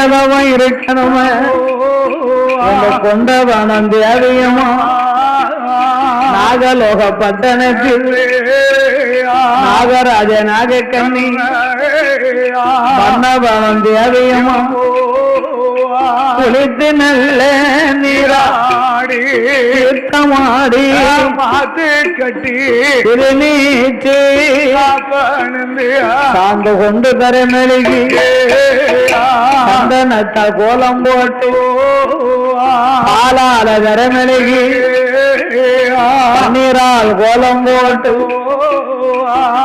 கடியதவன் இருக்கணுமே கொண்டவனம் தேவியமா நாகலோக பட்டணத்தில் நாகராஜ நாகக்கண்ணி மன்னவனம் தேவியமா குளித்து நல்ல நீராடி தீர்த்தமாடி மாத்து கட்டி திருநீச்சு சார்ந்து கொண்டு கரமெழுகி சந்தனத்த கோலம் போட்டு ஆளால கரமெழுகி நீரால் கோலம் போட்டு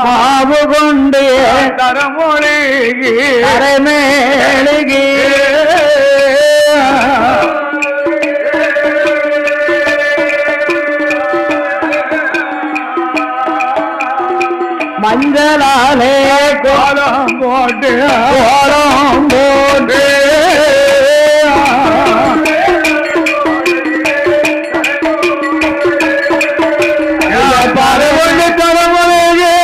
மாவு கொண்டு கரமொழிகி கரமேழுகி மஞ்சளாலே கோலம் போட்டு கோலம் போட்டு பரவொன்று தரமுறையே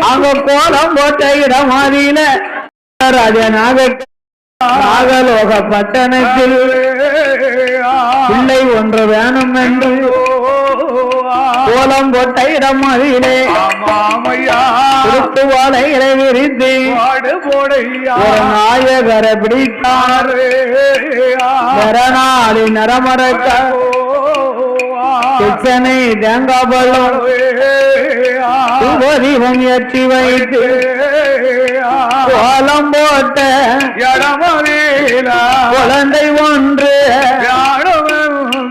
அங்க கோலம் போட்ட இடமாதியில நாகலோக பட்டணத்தில் பிள்ளை ஒன்று வேணும் என்று கோலம் போட்ட இடம் அதிலே வாழைகளை விரித்து நாயகரை பிடித்தார் நரநாளி நரமரக்க கிச்சனை தேங்காய் பழம் தீபம் ஏற்றி வைத்து கோலம் போட்ட குழந்தை ஒன்று வேணும்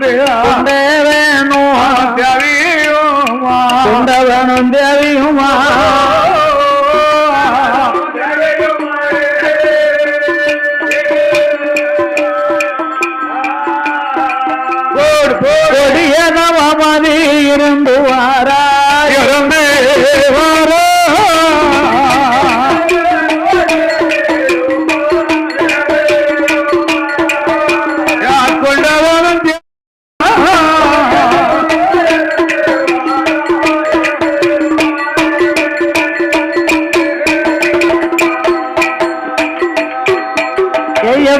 வேணும் தேவியுமா கொடிய நவமதி இருந்து வாரா இருந்து வாரா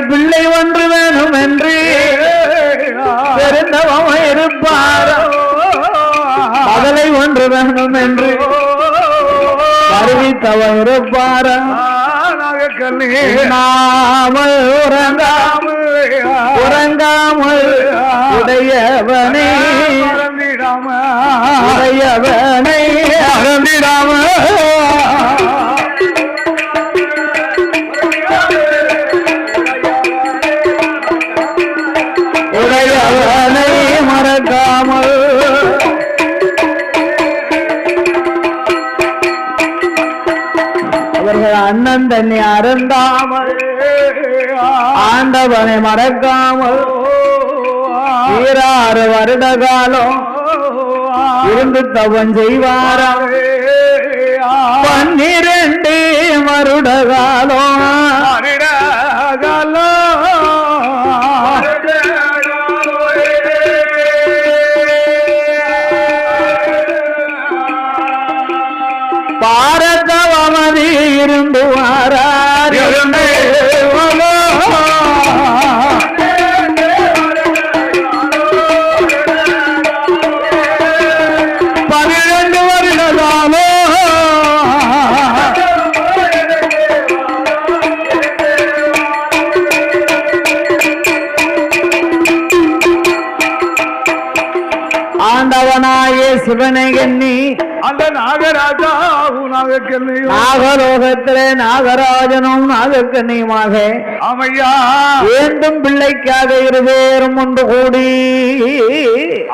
பிள்ளை ஒன்று வேணும் என்று தெரிந்தவன் இருப்பார் பகலை ஒன்று வேணும் என்று அறிவித்தவன் இருப்பார் நாமல் உறங்காமல் உடையவனே உடையவனை அறந்திடாமல் உடையவனை மறக்காமல் அவர்கள் அண்ணன் தன்னை அருந்தாமல் ஆண்டவனை மறக்காமல் 16 வருட காலம் இருந்து தவம் செய்வாராம் 12 வருட காலம் பாரதவமதி இருந்து வாரார் 12 வருட காலம் ஆண்டவனாயே சிவனை எண்ணி அந்த நாகராஜாவும் நாகக்கண்ணியும் நாகலோகத்திலே நாகராஜனும் நாகக்கண்ணியுமாக ஆமையா வேண்டும் பிள்ளைக்காக இருவேறும் ஒன்று கூடி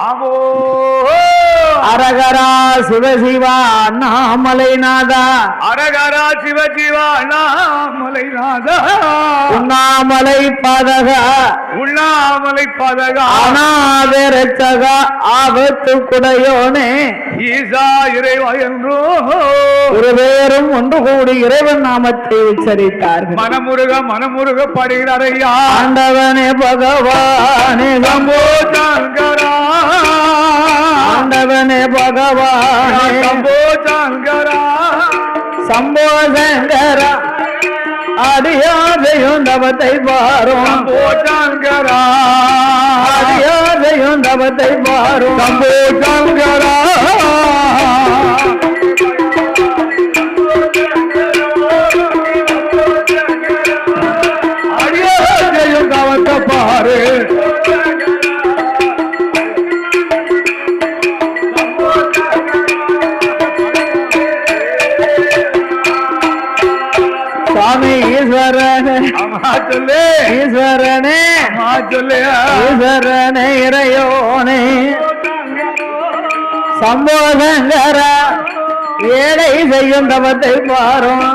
ஆமோ அரகரா சிவசிவா அண்ணாமலைநாதா அரகரா சிவசிவா அண்ணாமலைநாதா உண்ணாமலை பாதகா அநாதரட்சகா ஆபத்து குடையோனே ஈசா இறைவா என்றோ இருவேறும் ஒன்று கூடி இறைவன் நாமத்தை உச்சரித்தார்கள். மனமுருக பாடுகிறார் ஐயா. ஆண்டவனே பகவானே சம்போ சங்கரா பகவான் சம்போ சங்கரா சம்போ சங்கரா அடியாதையும் தவத்தை பாரும் சம்போ சங்கரா அடியாதையும் தவத்தை பாரும் சம்போ சங்கரா அடியாதையும் தவத்தை பாரு சுவாமி ஈஸ்வரனே சொல்லு ஈஸ்வரனே சொல்லு ஈஸ்வரனே இறையோனே சம்போதங்கர ஏழை செய்யும் தவத்தை பாரும்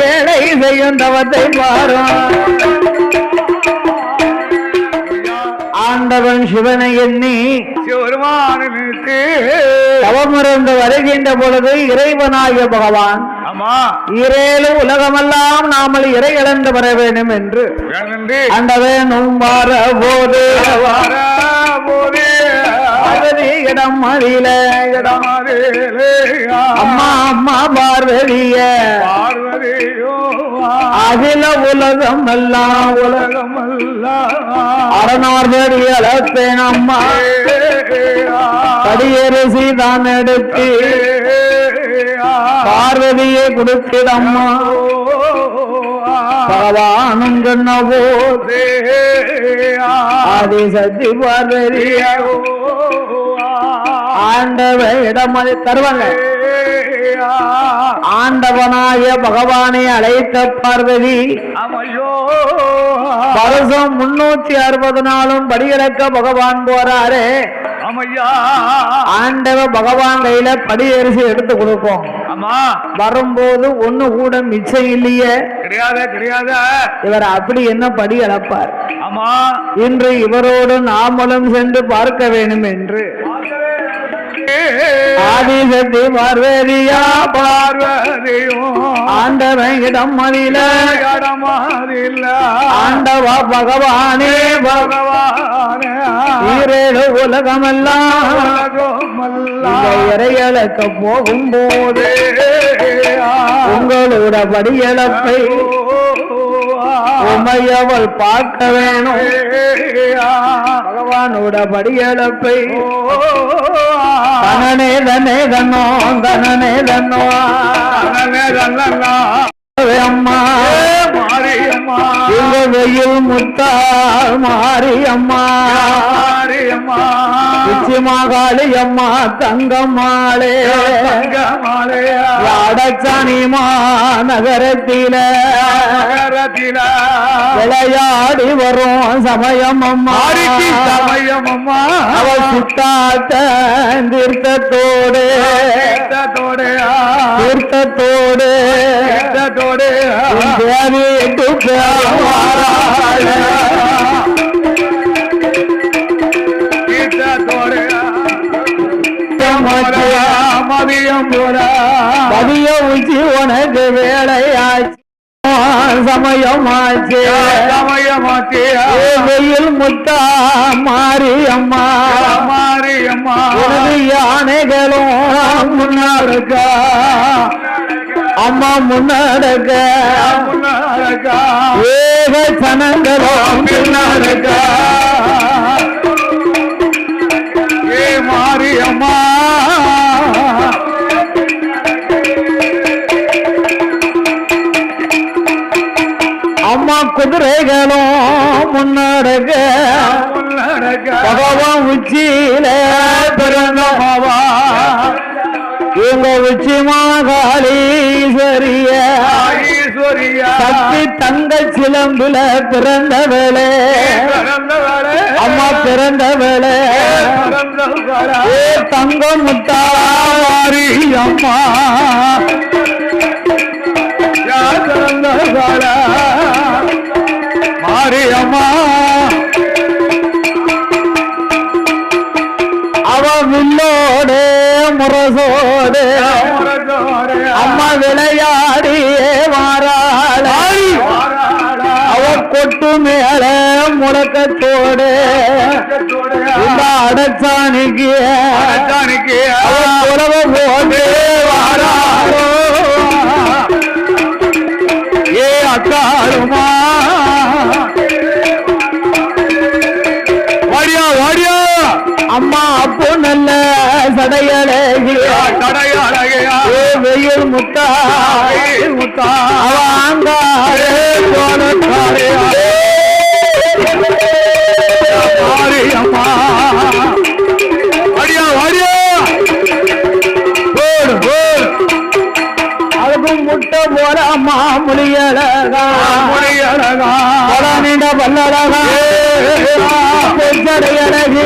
ஏழை செய்யும் தவத்தை பாரும் ஆண்டவன் சிவனை எண்ணி சிவருமானுக்கு தவமிருந்து வருகின்ற பொழுது இறைவனாகிய பகவான் ஆமா இரேலு உலகமெல்லாம் நாமல் இறை இழந்து வர வேண்டும் என்று அண்டவேனும் வர போது இடம் மறியில இடம் அம்மா அம்மா பார்வதிய அகில உலகம் எல்லாம் உலகம் அரணார்படி அளப்பேன் அம்மா படியரசி தான் எடுத்து பார்வதியை கொடுத்திடம்மா பகவானும் சொன்னவோ ஆதி சக்தி பார்வதியா ஆண்டவனிடம் அதை தருவாங்க ஆண்டவனாகிய பகவானை அழைத்த பார்வதி வருஷம் 360 நாளும் படியிறக்க பகவான் போறாரு ஆண்டவ பகவான் கையில படியரிசி எடுத்து கொடுப்போம் வரும்போது ஒண்ணு கூட மிச்சம் இல்லையே கிடையாது இவர் அப்படி என்ன படி அளப்பார் ஆமா இன்று இவரோடு நாமளும் சென்று பார்க்க வேண்டும் என்று ஆதிசக்தி பார்வதியா பார்வதியும் ஆண்டவன் இடம் மதில ஆண்டவா பகவானே பகவானே ஈரேழு உலகமெல்லாம் இறையளக்க போகும்போது உங்களோட படியளப்பை உமையவள் பார்க்க வேணும் பகவானோட படியளப்பை தனனே தனே தன்னோ தனனே தன்னோ அம்மா மாரியம்மா எங்க வெயில் முத்தாள் மாரியம்மா மாரியம்மா உச்சிமாகாளி அம்மா தங்கம்மாளே தங்கமாலையா அடச்சானிமா நகரத்தில விளையாடி வரும் சமயம் அம்மா சமயம் அம்மா அவள் சித்தாத்த தீர்த்தத்தோடு தீர்த்தத்தோடு தேவிட்டு மதியம் மதிய உச்சி உனக்கு வேலையாச்சு சமயமாச்சு வெயில் முத்தா மாரியம்மா மாரியம்மா யானைகளும் முன்னாடுக்கா அம்மா முன்னாடுக்க ஏக சனங்களும் பின்னாடுக்கா ஏ மாரியம்மா அம்மா குதிரைகளும் முன்னாடுக்க பகவான் உச்சியில பிறந்தமாவா இவங்க உச்சி மாகாளீஸ்வரிய சக்தி தங்க சிலம்புல பிறந்தவளே அம்மா பிறந்தவளே தங்க முத்தாரி அம்மா மாரியம்மா அவ வில்லோடு முரசோடு அம்மா விளையாடியே மாறாள் அவ கொட்டு மேல முழக்கத்தோடு இந்த அடச்சானிக்கு அடச்சானிக்கு உறவு போட்டு வாராரோ ஏ அக்காளுமா வாடியா வாடியா அம்மா அப்போ நல்ல சடையழகியா கடையாளகையா வெயில் முத்தா முத்தா அங்காரே போனக்காரே மாரியம்மா வாடியா வாடியா போடு போடு அதுக்கும் முட்டை போல அம்மா முழியழகா முறையழகா நீண்ட பல்லழகா பெற்றடையழகி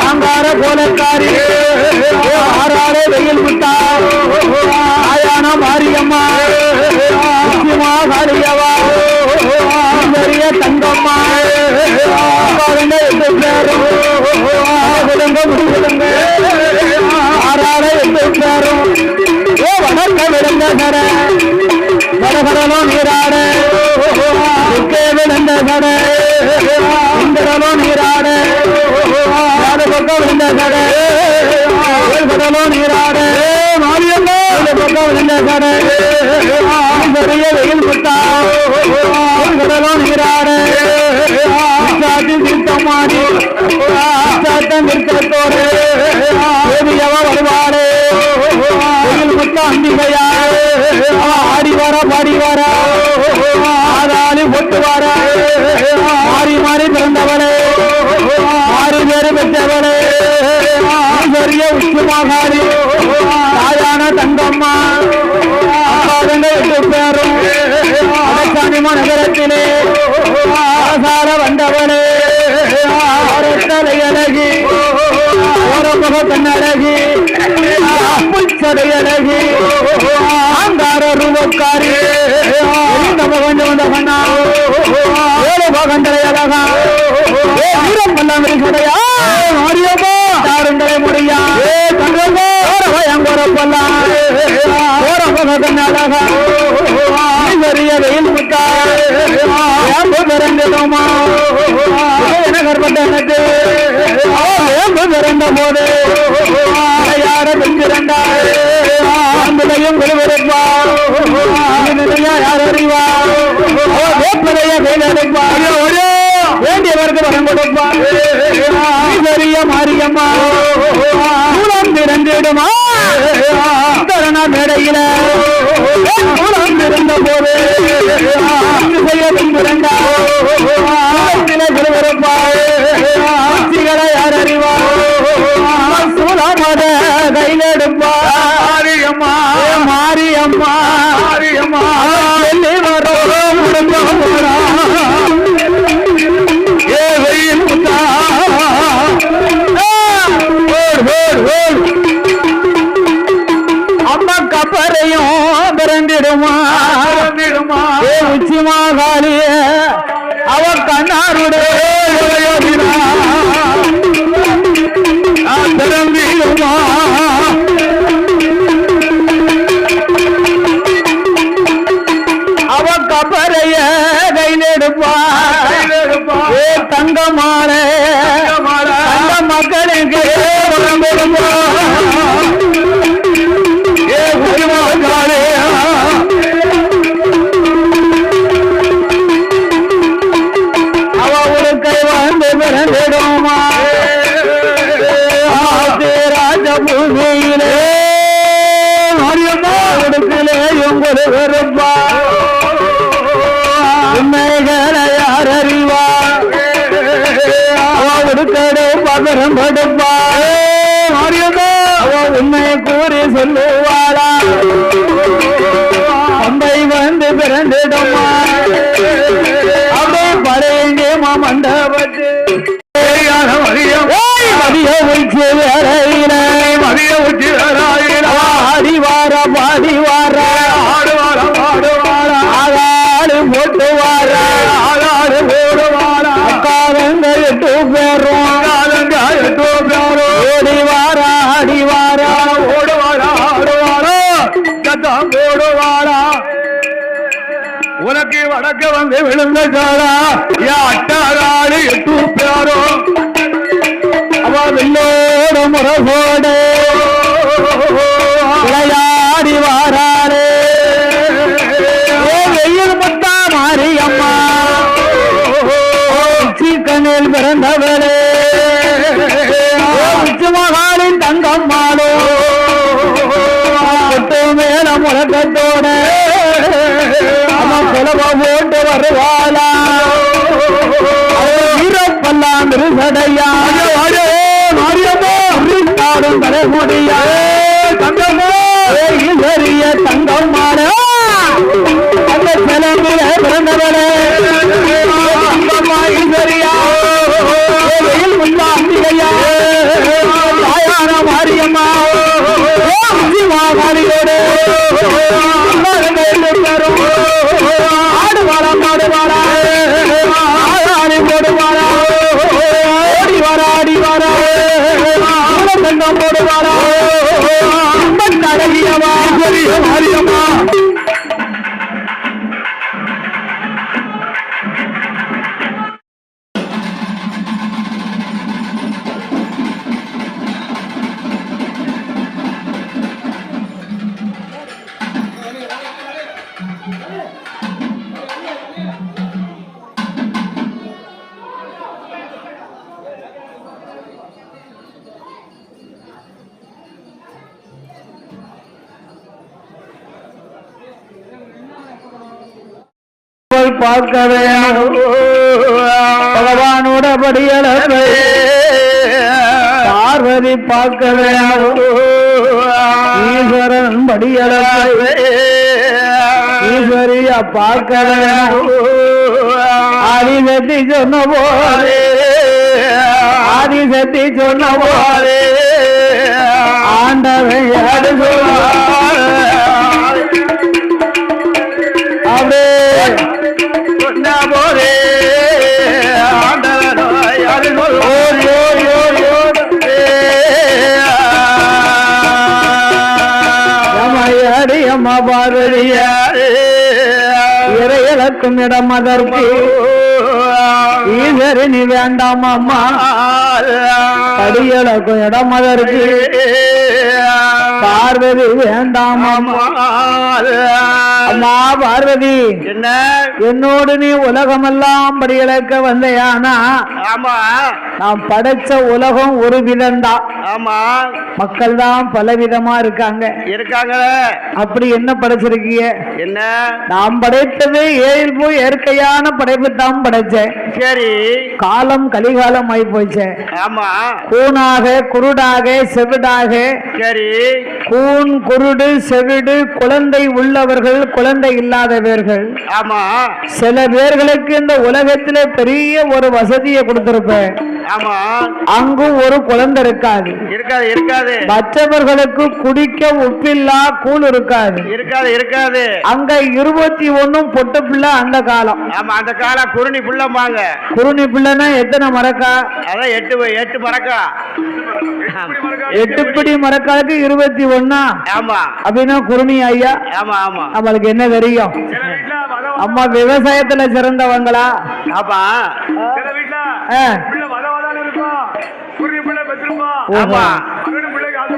அங்கார போலக்காரி ஆறாறு வெயில் முட்டா ஆயான மாரியம்மா காளியவா பெரிய தங்கம்மா எட்டு பேரும் விடுங்க முடிவிடுங்க ஆறாறு எட்டு பேரும் வணக்க விடுங்க சர வடகடலும் நீராட விழுந்த சர இந்திரலும் நீராட பக்கம் விழுந்த சர கடலும் நீராட மாரியம்மா பக்கம் விழுந்த சர பெரிய வெயில் குத்தா கடலும் நீராட தீர்த்தமாடி நிறுத்தத்தோடு தேவியவ வருவாரே வெயில் குத்த அம்பிகையா ஆடி வர பாடி வர ஆதாளி பொட்டு வர மாறி மாறி பிறந்தவளே மாறி வேறு பெற்றவளே பெரிய உச்சுமாகாரி தாயான தங்கம்மா எட்டு பேரும் அடக்காணிமா நகரத்திலே ஆசார வந்தவளே அழகி ஓரமுக பெண்ணழகி சடையழகி ஆங்கார ரூபக்காரி ஏழு பகண்டலை அழகா வீரம் பல்லாமரி சடையா மாரியம்மா தாருண்டலை முடியா பயங்கரப்பல்லாம் ஓரமுக பெண்ணழகா பெரிய வெயில் முட்டா பிறந்தோமா கர்ப்பட்டனுக்கு பிறந்த போது யார பெற்றிருந்தா அன்புலையும் விழுவிருப்பா யார் அறிவா வேப்பலைய கையிலெடுப்பா வேண்டியவருக்கு வரம் கொடுப்பா பெரிய மாரியம்மா மூலம் திறந்திடுமா தரணா மேடையில மூலம் திறந்த போது செய்ய பிறந்தா விழுவிருப்பா யார் அறிவா சூழமத கையிலெடுப்பா மாரியம்மா மாரியம்மா மாரியம்மா சொல்லி வரோம் ஏ வெயில் முத்தா அம்மா கப்பரையும் பிறந்திடுமா ஏ உச்சிமா காலிய அவ கண்ணாருடைய பிறந்திடுமா அவ கப்பரைய கையிலெடுப்பா ஏ தங்கமான அந்த மக்களுக்கு உடம்பெடுப்பா ஏ உரிமாக்காரே அவ ஒரு கை வந்து பிறந்திடுமா ராஜபூமியிலே உடுக்கிலேயும் ஒரு வெறுப்பா உண்மைகளை யார் அறிவா அவ உடுக்கடு பகரம் படுப்பா அவ உண்மை கூறி சொல்லுவாளா அம்பை வந்து பிறந்திடுமா அப்படியே பழையங்கேமா மண்டபத்து மதிய உச்சி வேலையில மதிய உச்சி ஆடி வார பாடி வார ஆடுவாரா பாடுவாரா ஆளாடு போட்டு வார ஆளாடு போடுவாரா காலங்க எட்டு பேரும் காலங்க எட்டு பேரும் ஓடி வார ஆடி வார ஓடுவாரா ஆடுவாரா சத்தம் போடுவாரா உனக்கு வடக்க வந்து விழுந்த காலா அட்டாளாடு எட்டு பேரும் முரசோடு விளையாடி வாராரே வெயில் முத்தா மாரியம்மா சீக்கனில் பிறந்தவரே உச்சுமகாலின் தங்கம்மாளோ கொட்டு மேல முழக்கத்தோட புலவ போட்டு வருவாளா வீரப்பல்லாம் இருசடையா மாரியம்மாடும் தலைமுடியா தங்கம்மா ஈஸ்வரிய தங்கம்மாட அந்த சிலம்பில பிறந்தவளே ஈஸ்வரியா வெயில் முல்லா அம்பிகையா தாயான மாரியம்மா மாரியோடு ஆடுவாரா மாடுவாரா ஆடி போடுவாரா ஓடி வாரா ஆடி வாரா தங்கம் போடுவாரா அழகியவா மாரியம்மா பார்க்க வேணும் பகவானோட படியளவை பார்வதி பார்க்க வேணும் ஈஸ்வரன் படியளவை ஈஸ்வரிய பார்க்க வேணும் ஆதிசக்தி சொன்ன போதே ஆதிசக்தி சொன்ன போதே ஆண்டவன் யாரு அப்படியே போரே ஆண்டவனோ யாரு அடி அம்மா பார்வதியாரே இறையலக்கும் இடம் அதற்கு ஈஸ்வரி நீ வேண்டாம் அம்மா படியலக்கும் இடம் அதற்கு பார்வதி வேண்டாம் அம்மா அம்மா பார்வதி என்ன என்னோடு நீ உலகமெல்லாம் படியலக்க வந்தையானா ஆமா நான் படைச்ச உலகம் ஒரு விதம்தான் ஆமா மக்கள் தான் பலவிதமா இருக்காங்க அப்படி என்ன படைச்சிருக்கீங்க என்ன நாம் படைத்தது ஏழ்பு இயற்கையான படைப்பு தான் படைச்சேன் சரி காலம் கலிகாலம் ஆகி போச்சு ஆமா கூனாக குருடாக செவிடாக சரி கூன் குருடு செவிடு குழந்தை உள்ளவர்கள் குழந்தை இல்லாதவர்கள் ஆமா சில பேர்களுக்கு இந்த உலகத்திலே பெரிய ஒரு வசதியை கொடுத்திருப்பேன் ஆமா அங்கும் ஒரு குழந்தை இருக்காது இருக்காது இருக்காது மற்றவர்களுக்கு குடிக்க உப்பில்லா கூழ் இருக்காது இருக்காது இருக்காது அங்க 21 பொட்டு பிள்ளை அந்த காலம் ஆமா அந்த காலம் குருணி பிள்ளைமாங்க குருணி பிள்ளைன்னா எத்தனை மரக்கா அதான் 8 மரக்கா 8 பிடி மரக்காலுக்கு 21 ஆமா அப்படின்னா குருணி ஐயா ஆமா ஆமா நம்மளுக்கு என்ன தெரியும் அம்மா விவசாயத்துல சிறந்தவங்களா ஆமா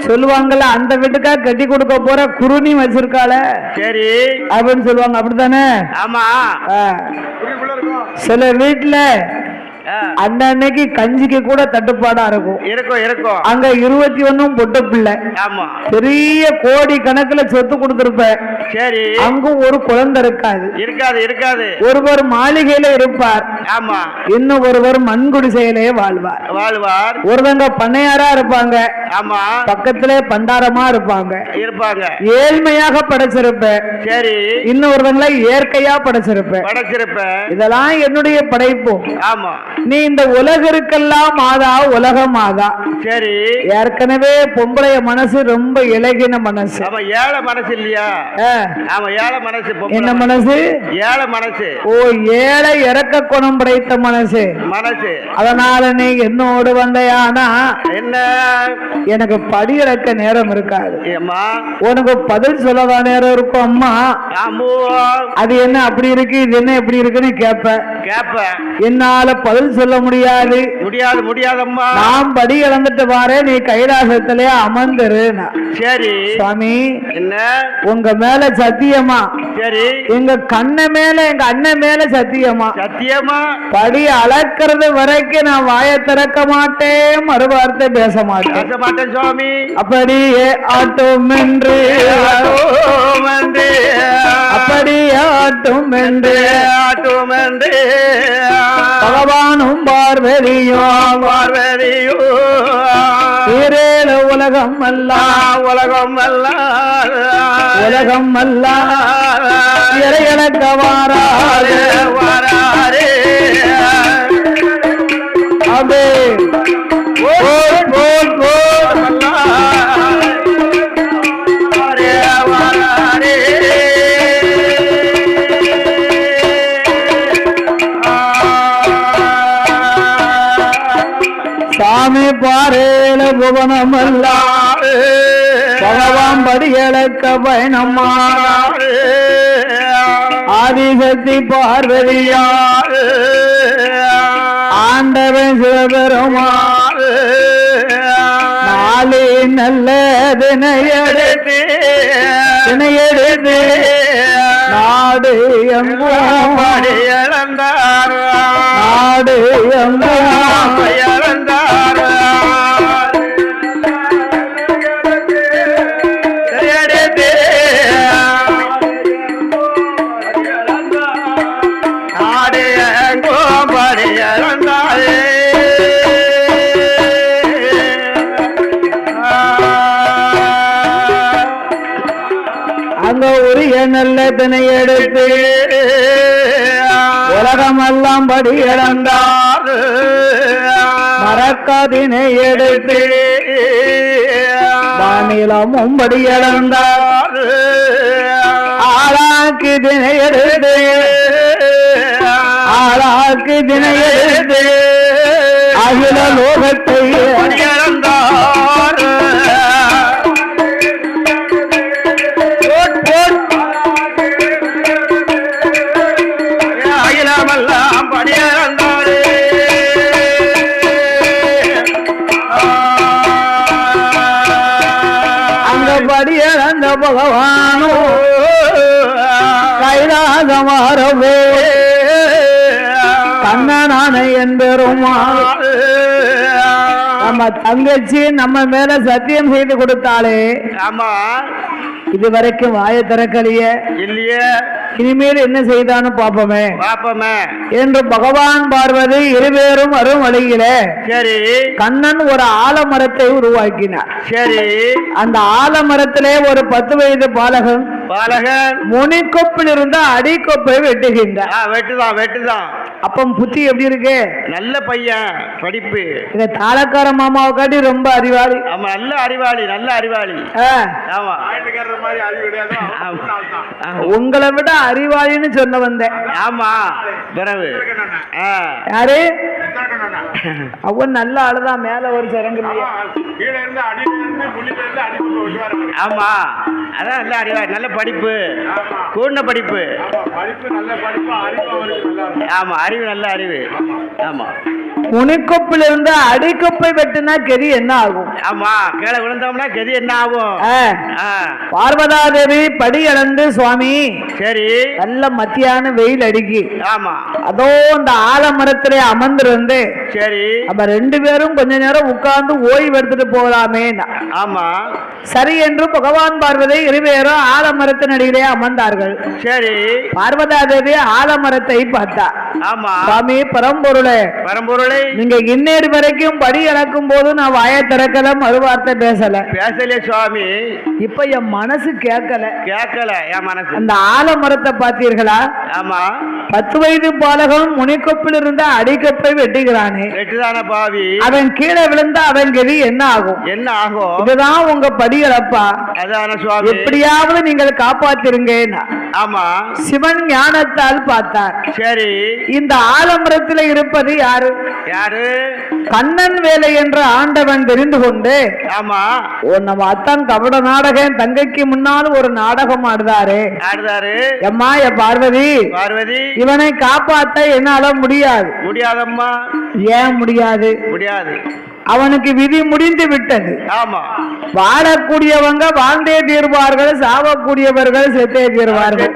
சொல்லுவாங்கல்ல அந்த வீட்டுக்கா கட்டி கொடுக்க போற குருணி வச்சிருக்காள சரி அப்படின்னு சொல்லுவாங்க அப்படித்தானே ஆமா சில வீட்டுல அன்னைக்கு கஞ்சிக்கு கூட தட்டுப்பாடா இருக்கும் இருக்கும் அங்க 21 பொட்டு பிள்ளை ஆமா பெரிய கோடி கணக்குல சொத்து கொடுத்திருப்ப சரி அங்கும் ஒரு குழந்தை இருக்காது இருக்காது ஒருவர் மாளிகையில இருப்பார் ஆமா இன்னும் ஒருவர் மண் குடிசையிலேயே வாழ்வார் ஒருவங்க பண்ணையாரா இருப்பாங்க ஆமா பக்கத்திலே பண்டாரமா இருப்பாங்க ஏழ்மையாக படைச்சிருப்ப சரி இன்னும் ஒருவங்களை இயற்கையா படைச்சிருப்ப இதெல்லாம் என்னுடைய படைப்பு ஆமா நீ இந்த உலகிற்கெல்லாம் மாதா உலக மாதா சரி ஏற்கனவே பொம்பளைய மனசு ரொம்ப இலகின மனசு ஏழை மனசு இல்லையா ஆமா ஏழை மனசு என்ன மனசு ஏழை மனசு ஓ ஏழை இறக்க குணம் படைத்த மனசு அதனால நீ என்னோடு வந்தையானா என்ன எனக்கு படி இறக்க நேரம் இருக்காது உனக்கு பதில் சொல்லதான் நேரம் இருக்கும் அம்மா அது என்ன அப்படி இருக்கு இது என்ன எப்படி இருக்குன்னு கேப்ப கேப்ப என்னால பதில் பதில் சொல்ல முடியாது. முடியாதம்மா. நாம் படி இழந்துட்டு பாரு, நீ கைலாசத்திலே அமர்ந்துரு. சரி சுவாமி, என்ன உங்க மேல சத்தியமா? சரி. எங்க கண்ண மேல, எங்க அண்ணன் மேல சத்தியமா? சத்தியமா. படி அளக்கிறது வரைக்கும் நான் வாயை திறக்க மாட்டேன், மறுவார்த்தை பேச மாட்டேன் சுவாமி. அப்படியே ஆட்டும் என்று, அப்படியே ஆட்டும் என்று பகவானும் பார்வதியும் ஈரேழு உலகம் அல்ல இறையளக்க வாராரே அபே சாமி பாரேல புவனமல்ல பகவான் படியளக்க பயணம்மா ஆதிசக்தி பார்வதியார் ஆண்டவன் சிவபெருமாள் நாளே நல்ல தினையெடுத்து நாடு எங்கும் இழந்தார் நாடு எங்கும் இழந்தார் நாடு எங்கும் படி இழந்தாரே. அங்க உரிய நல்ல தினை எடுத்து உலகமெல்லாம் படி இழந்தார் மறக்காதினை எடுத்து வானிலமும் படி இழந்தார் ஆளாக்கு தினை எடுத்து அகில லோகத்தை இழந்தார் அகிலமெல்லாம் படியிழந்தாரே. அங்க படியிழந்த பகவானோ கைலாசமாரவே கண்ணனான என்பெருமாள் நம்ம தங்கச்சி நம்ம மேல சத்தியம் செய்து கொடுத்தாலே. ஆமா. இதுவரைக்கும் வாயை திறக்கலையே, இல்லையே. இனிமேல் என்ன செய்தான்னு பாப்போமே என்று பகவான் பார்வதி இருவேரும் வரும் வழியிலே சரி கண்ணன் ஒரு ஆலமரத்தை உருவாக்கினார். சரி. அந்த ஆலமரத்திலே ஒரு 10 வயது பாலகன் முனிக்கொப்பில் இருந்த அடிக்கொப்பை வெட்டுகின்றார். வெட்டுதான். அப்பம் புத்தி எப்படி இருக்கு? நல்ல பையன், படிப்பு. இந்த தாளக்கார மாமாவை காட்டி ரொம்ப அறிவாளி. ஆமா, நல்ல அறிவாளி. ஆமா. உங்களை விட அறிவாளின்னு சொன்ன வந்தேன். ஆமா. பிறகு யாரு? அவன் நல்ல ஆளுதான். மேல ஒரு சரங்கு. ஆமா, அதான் நல்ல அறிவாளி, நல்ல படிப்பு, கூர்ண படிப்பு. ஆமா, அறிவு, நல்ல அறிவு. ஆமா. முனிக்கொப்பில் இருந்து அடிக்கொப்பை வெட்டினா கெதி என்ன ஆகும்? ஆமா, கீழே விழுந்தோம்னா கெதி என்ன ஆகும்? பார்வதாதேவி படி இழந்து சுவாமி. சரி. நல்ல மத்தியான வெயில் அடிக்கி. ஆமா. அதோ அந்த ஆலமரத்திலே அமர்ந்திருந்து சரி அப்ப 2 பேரும் கொஞ்ச நேரம் உட்கார்ந்து ஓய்வு எடுத்துட்டு போகலாமே. ஆமா. சரி என்று பகவான் பார்வதி இருவேரும் ஆலமரத்தின் அடியிலே அமர்ந்தார்கள். சரி. பார்வதாதேவி ஆலமரத்தை பார்த்தா. ஆமா. சுவாமி பரம்பொருளே, நீங்க இன்னேறு வரைக்கும் படி இழக்கும் போது நான் வாயை திறக்கல, மறுவார்த்தை பேசல சுவாமி. இப்ப என் மனசு கேட்கல என் மனசு. அந்த ஆலமரத்தை பார்த்தீர்களா? ஆமா. 10 வயது பாலகன் முனிக்கொப்பில் இருந்த அடிக்கொப்பை வெட்டுகிறானே. வெட்டுதான பாவி. அவன் கீழே விழுந்தா அவன் கதி என்ன ஆகும்? இதுதான் உங்க படி இழப்பா. அதான சுவாமி. எப்படியாவது நீங்கள் காப்பாத்திருங்க. ஆமா. சிவன் ஞானத்தால் பார்த்தார். சரி. இந்த ஆலமரத்தில் இருப்பது யாரு? யாரு? கண்ணன் வேலை என்ற ஆண்டவன் தெரிந்து கொண்டு, ஆமா, நம்ம அத்தான் கபட நாடகம் தங்கைக்கு முன்னால் ஒரு நாடகம் ஆடுதாரு. எம்மா பார்வதி, பார்வதி, இவனை காப்பாற்ற என்னால முடியாது. முடியாதம்மா. ஏன் முடியாது? முடியாது, அவனுக்கு விதி முடிந்து விட்டது. ஆமா. வாழக்கூடியவங்க வாழ்ந்தே தீர்வார்கள், சாவக்கூடியவர்கள் செத்தே தீர்வார்கள்.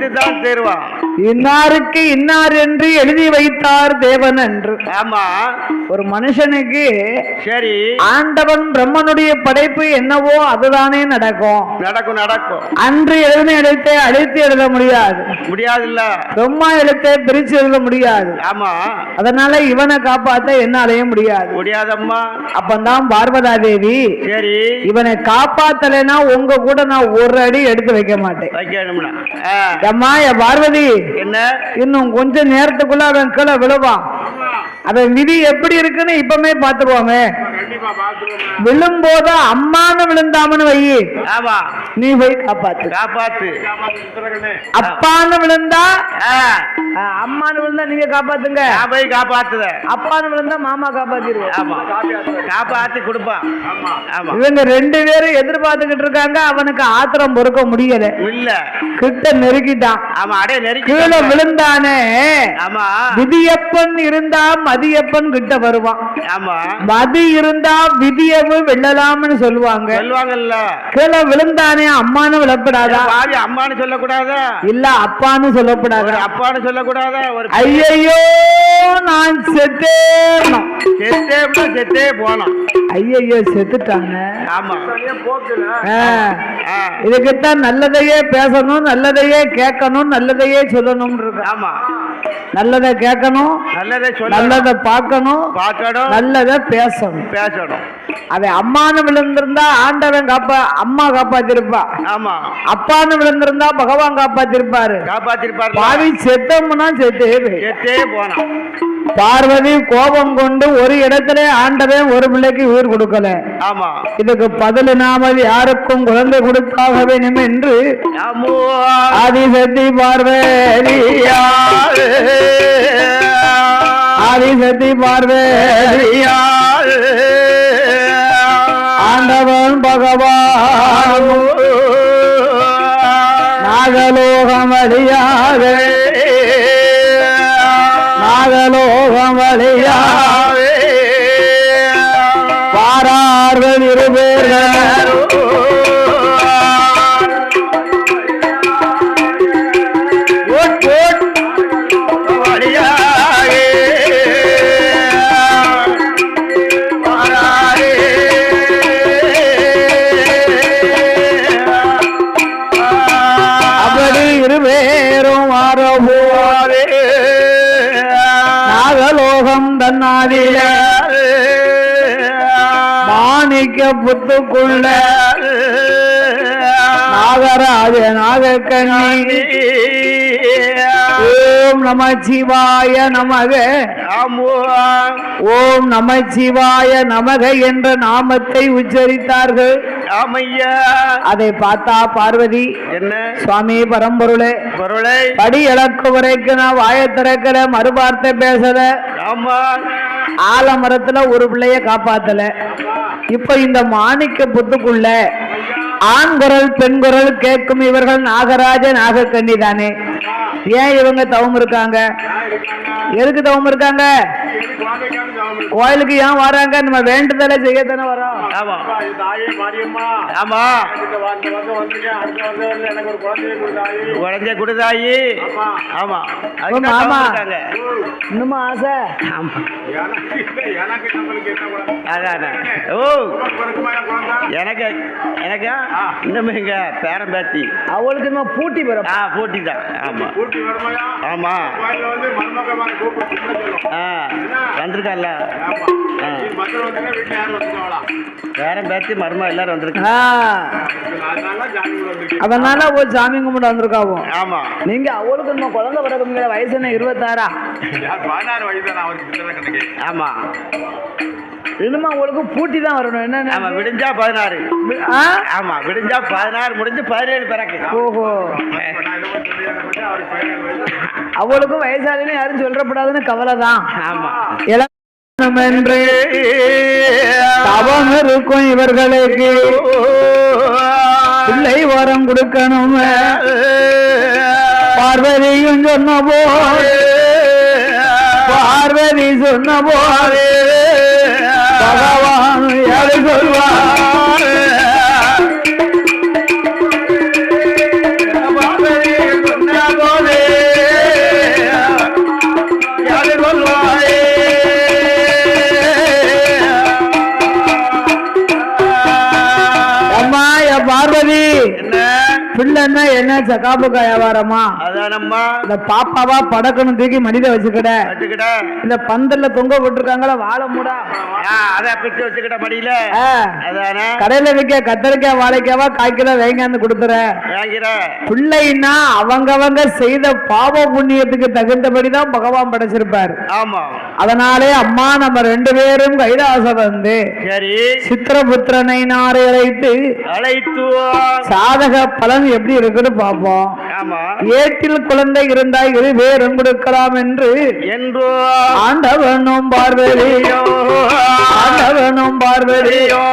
இன்னாருக்கு இன்னார் என்று எழுதி வைத்தார் தேவன் என்று. ஆமா. ஒரு மனுஷனுக்கு சரி ஆண்டவன் பிரம்மனுடைய படைப்பு என்னவோ அதுதானே நடக்கும். நடக்கும் நடக்கும். அன்று எழுதின எழுத்தை அழித்து எழுத முடியாது. முடியாது இல்ல. பிரம்மா எழுத்தை பிரிச்சு எழுத முடியாது. ஆமா. அதனால இவனை காப்பாற்ற என்னாலேயும் முடியாது. முடியாதம்மா. அப்பந்தான் பார்வதா தேவி, சரி இவனை காப்பாத்தலைன்னா உங்க கூட நான் ஒரு அடி எடுத்து வைக்க மாட்டேன். அம்மா பார்வதி, என்ன இன்னும் கொஞ்ச நேரத்துக்குள்ள அவன் கீழே விழுவான். அவன் விதி எப்படி இருக்குன்னு இப்பமே பாத்துருவோமே. விழும்போது அம்மானு விழுந்தாமனு வை, நீ போய் காப்பாத்து. காப்பாத்து. அப்பான்னு விழுந்தா, அம்மானு விழுந்தா நீங்க காப்பாத்துங்க. போய் காப்பாத்துத. அப்பான்னு விழுந்தா மாமா காப்பாத்திடுவோம். காப்பாத்தி கொடுப்பான். இவங்க ரெண்டு பேரும் எதிர்பார்த்துக்கிட்டு இருக்காங்க. அவனுக்கு ஆத்திரம் பொறுக்க முடியல. இல்ல, கிட்ட நெருக்கிட்டான். கீழே விழுந்தானே. விதியப்பன் இருந்தா மதியப்பன் கிட்ட வருவான். மதி இருந்தா விதியவும் வெல்லலாம்னு சொல்லுவாங்க. கீழே விழுந்தானே அம்மானு விழப்படாதா? அம்மானு சொல்லக்கூடாதா? இல்ல அப்பான்னு சொல்லக்கூடாதா? அப்பான்னு சொல்லக்கூடாதா? ஐயோ நான் செத்தே செத்தே போனோம். ஐயோ செத்துட்டாங்க. ஆமா. இதுக்குத்தான் நல்லதையே பேசணும், நல்லதையே கேட்கணும், நல்லதையே சொல்லணும். ஆமா, நல்லதை கேட்கணும், நல்லதை பார்க்கணும், நல்லதை பேசணும். அவன் அம்மானு விழுந்திருந்தா ஆண்டவன் அம்மா காப்பாத்திருப்பா. ஆமா. அப்பான்னு விழுந்திருந்தா பகவான் காப்பாத்திருப்பாரு. பாவி செத்தம்னா செத்தே போனான். பார்வதி கோபம் கொண்டு ஒரு இடத்துல ஆண்டவன் ஒரு பிள்ளைக்கு உயிர் கொடுக்கல. ஆமா. இதுக்கு பதில் நாமது யாருக்கும் குழந்தை கொடுத்தாக வேண்டும் என்று ஆதிசக்தி பார்வதியா, ஆதிசக்தி பார்வதியா, ஆண்டவன் பகவான் நாகலோகம் வழியாவே, நாகலோகம் வழியாவே பாரார்கள் இருபேர்கள் தன்னாதில மாணிக்க புத்துக்குள்ள நாகராஜ நாகக்கண்ணி ஓம் நம சிவாய நமக, ஓம் நம சிவாய நமக என்ற நாமத்தை உச்சரித்தார்கள். அதை பார்த்தா பார்வதி, என்ன சுவாமி பரம்பொருளே, படி இழக்கு வரைக்கும் நான் வாய திறக்கல, மறுபார்த்தை பேசல. ஆலமரத்துல ஒரு பிள்ளைய காப்பாத்தல. இப்ப இந்த மாணிக்க புத்துக்குள்ள ஆண் குரல் பெண் குரல் கேட்கும் இவர்கள் நாகராஜ நாகக்கண்ணி தானே. ஏன் இவங்க தவம் இருக்காங்க? எதுக்கு தவம் இருக்காங்க? கோயிலுக்கு ஏன் வராங்க? நம்ம வேண்டுதலை செய்யத்தானே வரோம். ஆமா. குழந்தை கொடுதாயி. ஆமா. ஆமா. இன்னுமா ஆசை? ஓ எனக்கு எனக்கு இன்னும் எங்க பேரம் பேத்தி அவளுக்கு இன்னும் பூட்டி வரும். பூட்டி தான். ஆமா. ஆமா. வந்திருக்கல பேரம் பேத்தி மருமா எல்லாரும் வந்திருக்காங்க. அதனால ஒரு சாமி கும்பிட்டு வந்திருக்காவும். ஆமா. நீங்க அவளுக்கு நம்ம குழந்தை பிறகுங்கிற வயசு என்ன 26? 16 வயசு தான் அவருக்கு. ஆமா. இன்னுமா உங்களுக்கு பூட்டி தான் வரணும். என்ன விடிஞ்சா 16. ஆமா, விடிஞ்சா 16 முடிஞ்சு 17 பிறகு. ஓஹோ. அவளுக்கும் வயசாலின்னு யாரும் சொல்றப்படாதுன்னு கவலைதான். ஆமா என்று தவம் இருக்கும் இவர்களுக்கு பிள்ளை வரம் கொடுக்கணும். பார்வதியும் சொன்ன போது பார்வதி சொன்ன போது பகவான் யாரு சொல்வார்? பார்வதி பிள்ளைன்னா என்ன சகாப்பு வியாபாரமா? அதானம்மா இந்த பாப்பாவா படக்கணும் தூக்கி மனித வச்சுக்கிட இந்த பந்தல்ல தொங்க விட்டுருக்காங்களா வாழை மூடா அத பிச்சு வச்சுக்கிட்ட மடியில கடையில விற்க கத்தரிக்காய் வாழைக்காவா காய்க்கல வேங்காந்து கொடுத்துற பிள்ளைன்னா அவங்கவங்க செய்த பாவ புண்ணியத்துக்கு தகுந்தபடிதான் பகவான் படைச்சிருப்பாரு. ஆமா அதனாலே அம்மா நம்ம 2 பேரும் கைலாசம் வந்து சரி சித்திரபுத்திரனை நாரை அழைத்து சாதக பலன் எப்படி இருக்குன்னு பார்ப்போம். ஏட்டில் குழந்தை இருந்தால் 2 பேரும் கொடுக்கலாம் என்று ஆண்டவனும் பார்வதியோ ஆண்டவனும் பார்வதியோ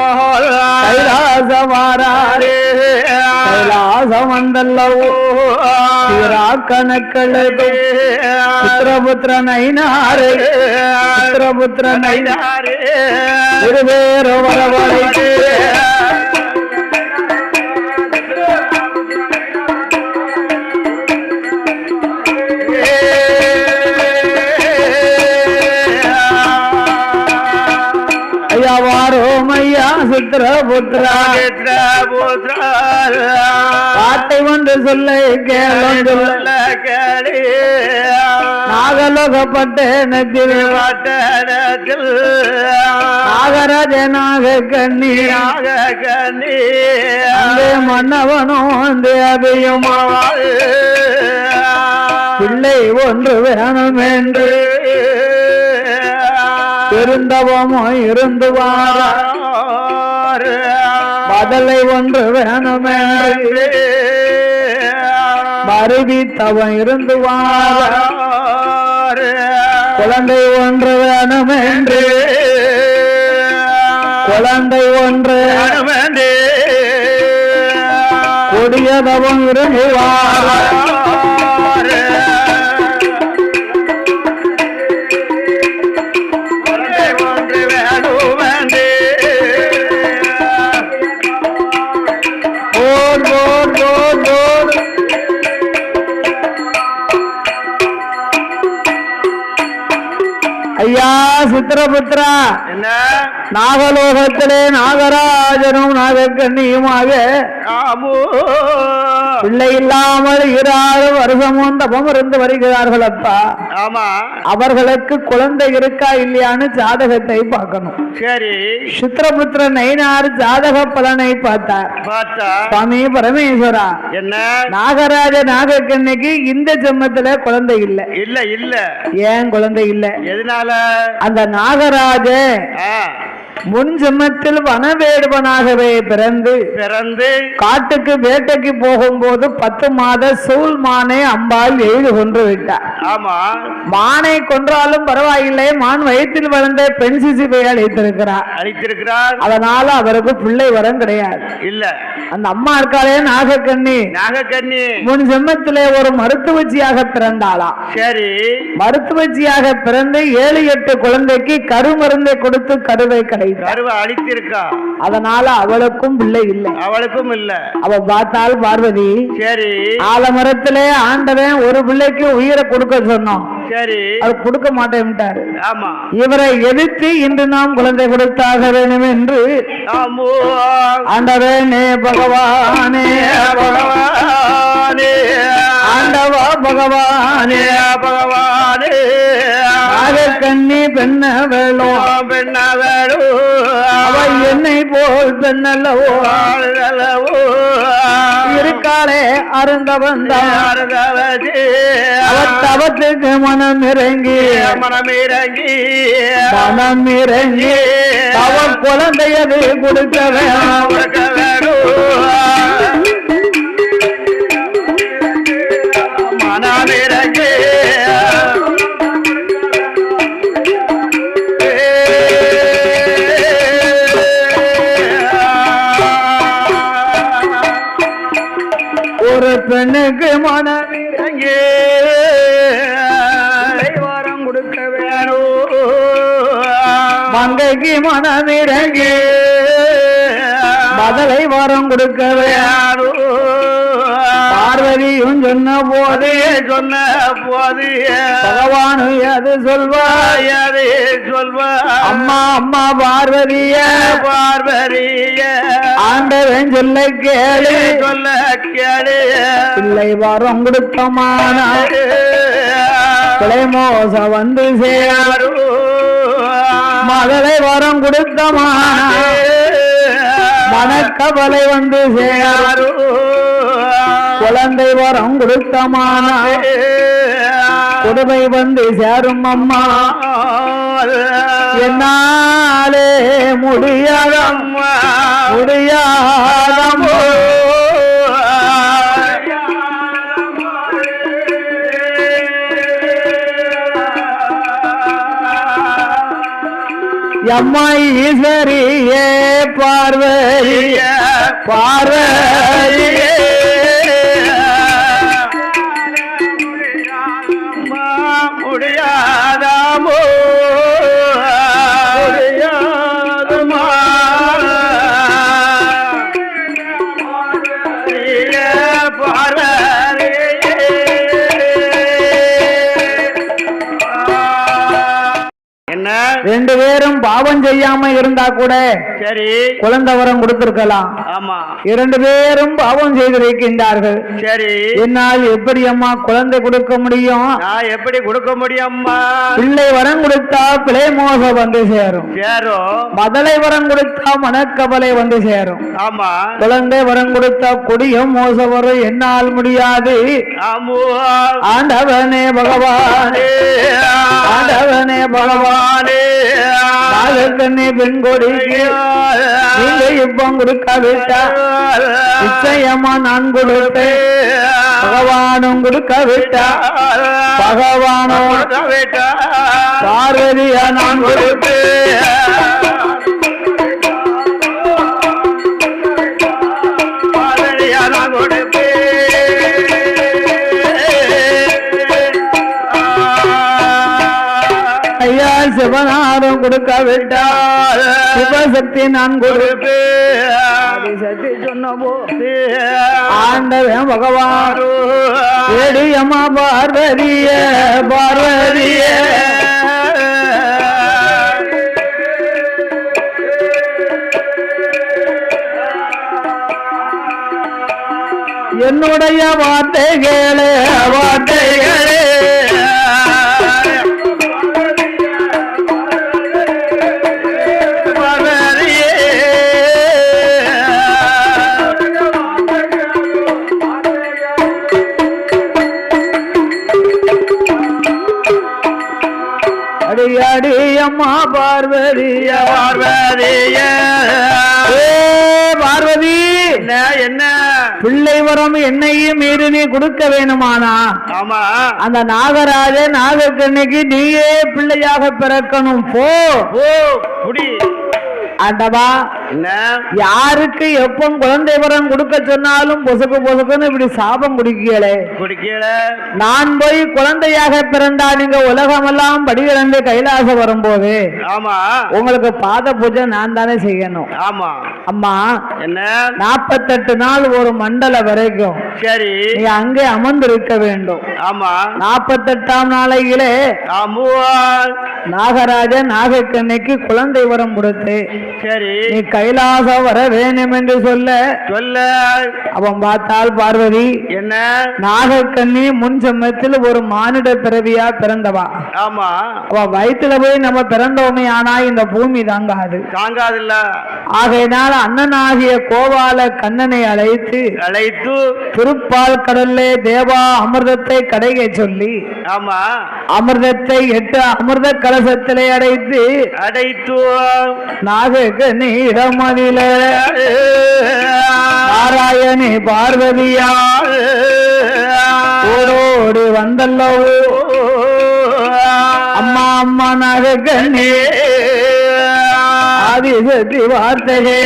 கைலாசமாரே கைலாசம் வந்தல்லவோ கணக்களுக்கு சித்திரபுத்திரனை நாரே சித்திரபுத்திரனை நாரே 2 பேரும் வரவழைத்து வாரோமையா சித்திரபுத்திரா பாட்டை ஒன்று சொல்ல கேள நாகலோகப்பட்டேனத்தில் நாகராஜ நாகக்கண்ணி அந்த மன்னவனும் தேவையும் பிள்ளை ஒன்று வேணும் என்று இருந்தவமோ இருந்து பதிலை ஒன்று வேணும் என்று மருவி தவம் இருந்து குழந்தை ஒன்று வேணும் என்று குழந்தை ஒன்று கொடியதவம் இருந்து ஐயா சித்திரபுத்திரா என்ன நாகலோகத்திலே நாகராஜனும் நாகக்கண்ணியுமாக பிள்ளை இல்லாமல் 6 வருஷமும் தபம் இருந்து வருகிறார்கள் அப்பா. ஆமா அவர்களுக்கு குழந்தை இருக்கா இல்லையான்னு ஜாதகத்தை பார்க்கணும். சரி சித்திரபுத்திர நைனார் ஜாதக பலனை பார்த்தார். சுவாமி பரமேஸ்வரா என்ன நாகராஜ நாகக்கண்ணிக்கு இந்த ஜென்மத்துல குழந்தை இல்ல இல்ல இல்ல ஏன் குழந்தை இல்ல? எதனால? அந்த நாகராஜ முன் ஜென்மத்தில் வனவேடுவனாகவே பிறந்து காட்டுக்கு வேட்டைக்கு போகும்போது 10 மாத சூல் மானை அம்பாள் எய்து கொன்று விட்டார். ஆமா மானை கொன்றாலும் பரவாயில்லை, மான் வயிற்றில் வளர்ந்த பெண் சிசுவை அழித்திருக்கிறார். அதனால அவருக்கு பிள்ளை வரம் கிடையாது. இல்ல அந்த அம்மா இருக்காளே நாகக்கண்ணி முன் ஜென்மத்திலே ஒரு மருத்துவச்சியாக பிறந்தாளாம். சரி மருத்துவச்சியாக பிறந்து 7-8 குழந்தைக்கு கருமருந்தை கொடுத்து கருவை அழித்திருக்கா. அதனால அவளுக்கும் பிள்ளை இல்லை. அவளுக்கும் இல்ல. அவ பார்த்தால் பார்வதி சரி ஆலமரத்திலே ஆண்டவன் ஒரு பிள்ளைக்கு உயிரை கொடுக்க சொன்னோம். சரி அது கொடுக்க மாட்டேன்ட்டாரு. ஆமா இவரை எதிர்த்து இன்று நாம் குழந்தை கொடுத்தாக வேண்டும் என்று ஆண்டவனே பகவானே பகவானே ஆண்டவா பகவானே பகவானே நாகக்கண்ணி பெண்ண வேணும் பெண்ண வேணும் அவை என்னை போல் பெண்ணல்லவோ இருக்காளே அருந்தவன் தவத்துக்கு மனம் இறங்கி அவன் குழந்தையது கொடுக்க வேணும் மங்கைக்கு மனமிறங்கி பதிலை வரம் கொடுக்கவே பார்வதியும் சொன்ன போது பகவானு அது சொல்வாய் அம்மா அம்மா பார்வதிய ஆண்டவன் சொல்ல கேளு பிள்ளை வரம் கொடுத்தமான மோச வந்து சேரு மகளை வரம் கொடுத்தமான மனக்கவலை வந்து சேரு குழந்தை வரம் கொடுத்தமான கொடுமை வந்து சேரும் அம்மா என்னாலே முடியாதம்மா முடியாதம்மோ அம்மா ஈஸ்வரியே பார்வதியே பார்வதியே முடியாதாமோ முடியாதமா என்ன ரெண்டு பேரும் பாவம் செய்யாம இருந்தா கூட சரி குழந்தை வரம் கொடுத்திருக்கலாம். ஆமா இரண்டு பேரும் பாவம் செய்திருக்கின்றார்கள். சரி என்னால் எப்படி அம்மா குழந்தை கொடுக்க முடியும்? நான் எப்படி கொடுக்க முடியும் அம்மா? பிள்ளை வரம் கொடுத்தா பிள்ளை மோசம் வந்து சேரும். மதலை வரம் கொடுத்தா மனக்கவலை வந்து சேரும். ஆமா குழந்தை வரம் கொடுத்தா கொடியும் மோசம் வரும். என்னால் முடியாது. ஆண்டவனே பகவானே ஆண்டவனே பகவானே கண்ணே பெண் கொடிக்கு நீங்க இப்பம் கொடுக்காவிட்டா நிச்சயமா நான் கொடுத்தேன். பகவானும் கொடுக்காவிட்டா பகவானும் கொடுக்காவிட்டா பார்வதியா நான் கொடுத்தேன். பார்வதியா நான் கொடுத்தேன். ஐயா சிவனாரும் கொடுக்காவிட்டால் சிவசக்தி நான் கொடுப்பேன். சக்தி சொன்ன போது ஆண்டவன் பகவான் ஏடியம்மா பார்வதிய பார்வதிய என்னுடைய வார்த்தைகளே வார்த்தைகளே அடியம்மா பார்வதிய பார்வதிய பார்வதி என்ன பிள்ளை வரம் என்னையும் மீறி நீ கொடுக்க வேணுமானா? ஆமா அந்த நாகராஜ நாகக்கண்ணிக்கு நீயே பிள்ளையாக பிறக்கணும். போ புடி ஆண்டவா யாருக்கு எப்ப குழந்தை வரம் கொடுக்க சொன்னாலும் பொசுக்கு பொசுக்குன்னு இப்படி சாபம் குடிக்கல. நான் போய் குழந்தையாக பிறந்தா நீங்க உலகமெல்லாம் படியிறந்து கைலாசம் வரும்போது ஆமா உங்களுக்கு பாத பூஜை நான் தானே செய்யணும். ஆமா அம்மா என்ன 48 நாள் ஒரு மண்டல வரைக்கும் சரி நீ அங்கே அமர்ந்திருக்க வேண்டும். ஆமா 48ஆம் நாளையிலே நாகராஜ நாகக்கண்ணிக்கு குழந்தை வரம் கொடுத்து சரி நீ கைலாசம் வர வேண்டும் என்று சொல்ல அவன் பார்த்தால் பார்வதி என்ன நாகக்கண்ணி முன் சமயத்தில் ஒரு மானிட பிறவியா பிறந்தவா. ஆமா அவ வயிற்றுல போய் நம்ம பிறந்தோமே ஆனா இந்த பூமி தாங்காது இல்ல. ஆகையினால் அண்ணனாகிய கோபால கண்ணனை அழைத்து திருப்பால் கடல்லே தேவா அமிர்தத்தை கடைகை சொல்லி ஆமா அமிர்தத்தை 8 அமிர்த கலசத்திலே அடைத்து நாகக்கண்ணி இடமதில நாராயணி பார்வதியா ஓடோடு வந்தல்லோ அம்மா அம்மா நாகக்கண்ணி ஆதிசக்தி வார்த்தையே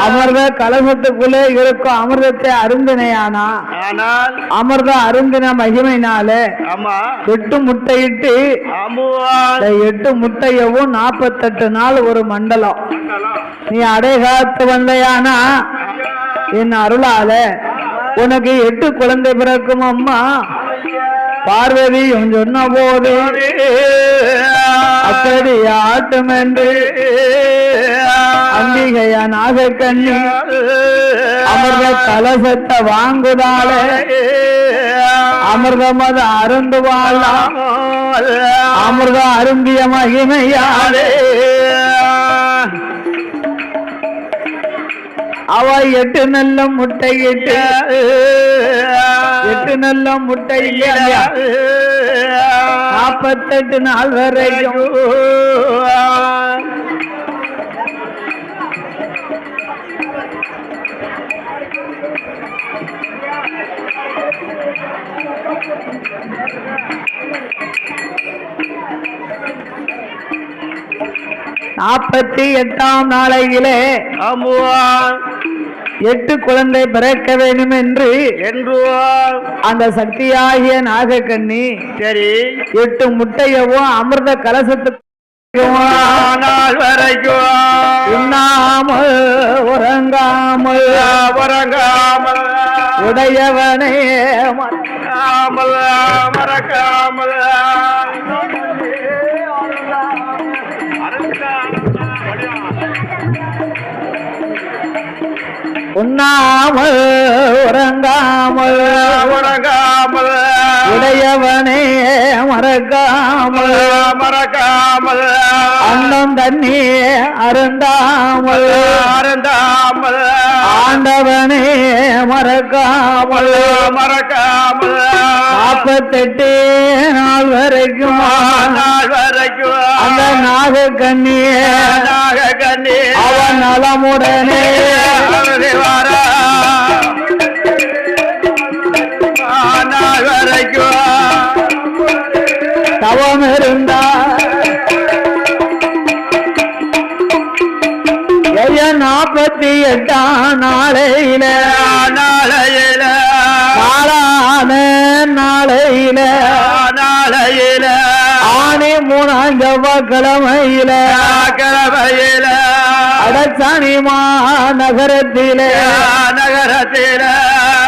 அமிர்த கலசத்துக்குள்ளே இருக்கும் அமிர்தத்தை அருந்தினையானா ஆனால் அமிர்த அருந்தின மகிமையினாலே ஆமா 8 முட்டையிட்டு ஆம்புவா 8 முட்டையவும் 48 நாள் ஒரு மண்டலம் நீ அடைகாத்து வந்தையானா என் அருளால உனக்கு 8 குழந்தை பிறக்கும் அம்மா பார்வதி சொன்ன போது அப்படி ஆட்டும் என்று அம்பிகையா நாகக்கண்ணி அமிர்த கலசத்தை வாங்குதாலே அமிர்தமத அருந்துவாளாம் அமிர்த அருந்திய மகிமையாலே அவ 8 நல்ல முட்டையிட்டு 8 நல்ல முட்டை 48 நாள் வரைக்கும் நாற்பத்தி 8ஆம் நாளையிலே 8 குழந்தை பிறக்க வேண்டும் என்று அந்த சக்தியாகிய நாகக்கண்ணி சரி 8 முட்டையவும் அமிர்த கலசத்துக்கு நாள் வரைக்கும் உண்ணாமல் உறங்காமல் உடையவனே மறக்காமல் மறக்காமல் உண்ணாமல் உறங்காமல் உடையவனே மறக்காமல் அன்னம் தண்ணி அருந்தாமல் ஆண்டவனே மறக்காமல் 48 நாள் வரைக்கும் அந்த நாகக்கண்ணியே அவன் நலமுடனே தவம் இருந்தார் 48ஆம் நாளையில நாளையில ஆணி 3ஆம் செவ்வாய்க்கிழமையில அடச்சாணி நகரத்திலே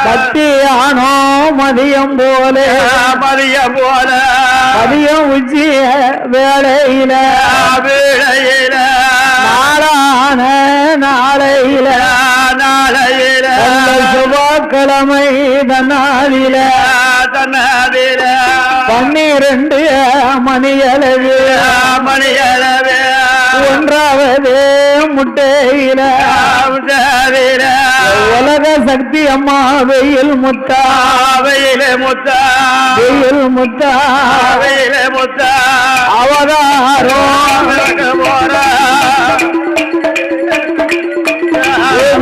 பத்தியானோ மதியம் போல மதியம் உச்சி வேளையில நாளையில செவ்வாய்க்கிழமை தன்னாளில 12 மணியளவு 1வது முட்டையில உலக சக்தி அம்மா வெயில் முத்தா அவதாரம்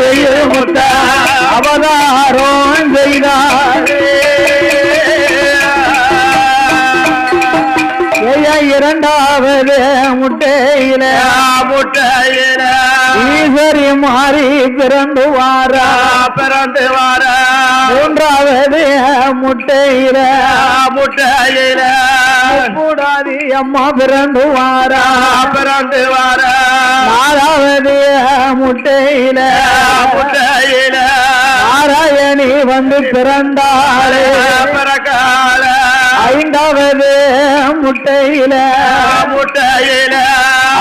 வெயில் முத்தா அவதாரம் செய்தார் 2வது முட்டையில ஈஸ்வரி மாறி பிறந்து வாரா 3வது முட்டையில கூடாதி அம்மா பிறந்து வாரா 4வது முட்டையில நாராயணி வந்து பிறந்தாளே 5வது முட்டையில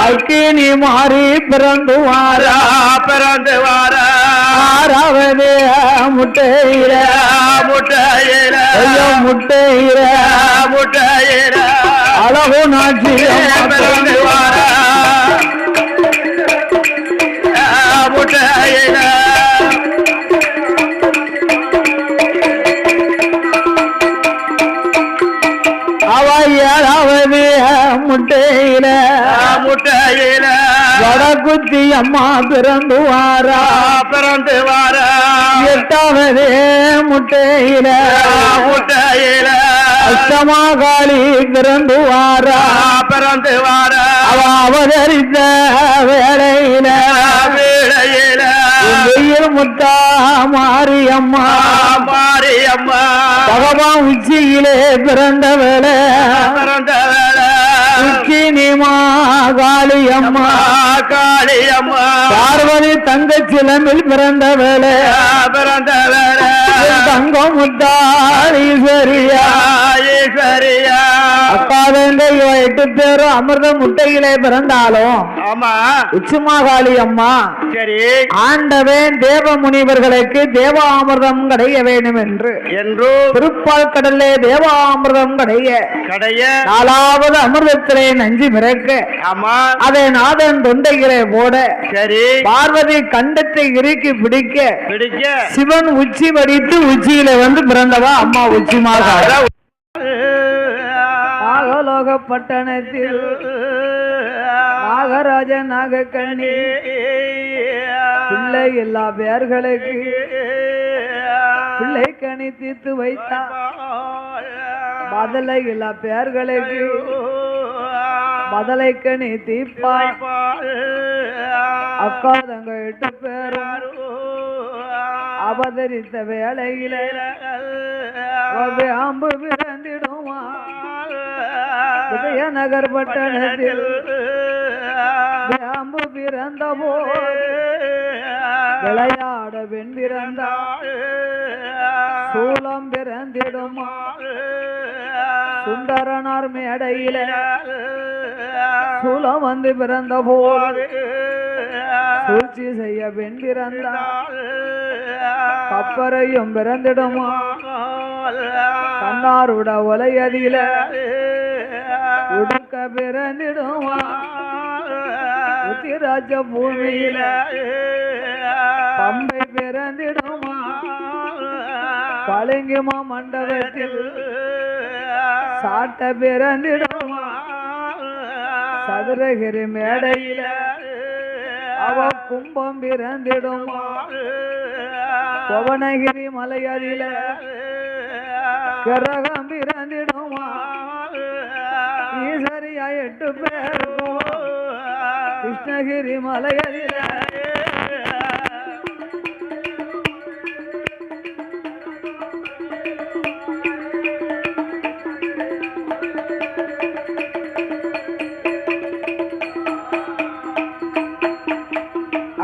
அக்கினி மாறி பிறந்து வாரா 6வது முட்டையில அழகு நாட்சி பிறந்து வாரா அவ 7வது முட்டையில வடக்குத்தி அம்மா பிறந்து வாரா 8வது முட்டையில அஷ்டமாகாளி பிறந்து வாரா அவ அவதரித்த வேளையில அம்மா மாரியம்மா பகவான் உச்சியிலே பிறந்தவளே உச்சினிமா காளியம்மா காளியம்மா பார்வதி தங்க சிலம்பில் பிறந்தவளே தங்கம் முத்தாளீஸ்வரியா ஈஸ்வரியா அக்காதங்க 8 பேரும் அமிர்த முட்டையிலே பிறந்தாலும் ஆமா உச்சிமா காளி அம்மா சரி ஆண்டவன் தேவ முனிவர்களுக்கு தேவாமிர்தம் கிடைக்க வேண்டும் என்று திருப்பால் கடல்லே தேவாமிர்தம் கடைய 4வது அமிர்தத்திலே நஞ்சு பிறக்க ஆமா அதை நாதன் தொண்டைகளை போட சரி பார்வதி கண்டத்தை இறுக்கி பிடிக்க சிவன் உச்சி வடித்து உச்சியில வந்து பிறந்தவா அம்மா உச்சிமா காளி நாகலோக பட்டணத்தில் நாகராஜ நாகக்கண்ணி பிள்ளை எல்லா பேர்களுக்கு பிள்ளை கனி தீர்த்து வைத்தா பதலை எல்லா பேர்களுக்கு பதலை கனி தீப்பா அக்கா தங்க 8 பேரும் அவதரித்த வேளையில அம்பு பிறந்திடுமா விஜயநகர் பட்டணத்தில் அம்பு பிறந்த போது விளையாட பெண் பிறந்தாள் சூலம் பிறந்திடுமா சுந்தரனார் மேடையில சூலம் வந்து பிறந்த போது சூழ்ச்சி செய்ய பெண் பிறந்தாள் கப்பரையும் பிறந்திடுமா கண்ணாருட ஒலையதில உடுக்க பிறந்திடுமா உத்திராஜ பூமியில பம்பை பிறந்திடுமா பளிங்குமா மண்டபத்தில் சாட்ட பிறந்திடுமா சதுரகிரி மேடையில அவ கும்பம் பிறந்திடுமா புவனகிரி மலையதில கிரகம் பிறந்திடுமா ஈஸ்வரியா 8 பேருக்கும் கிருஷ்ணகிரி மலையதில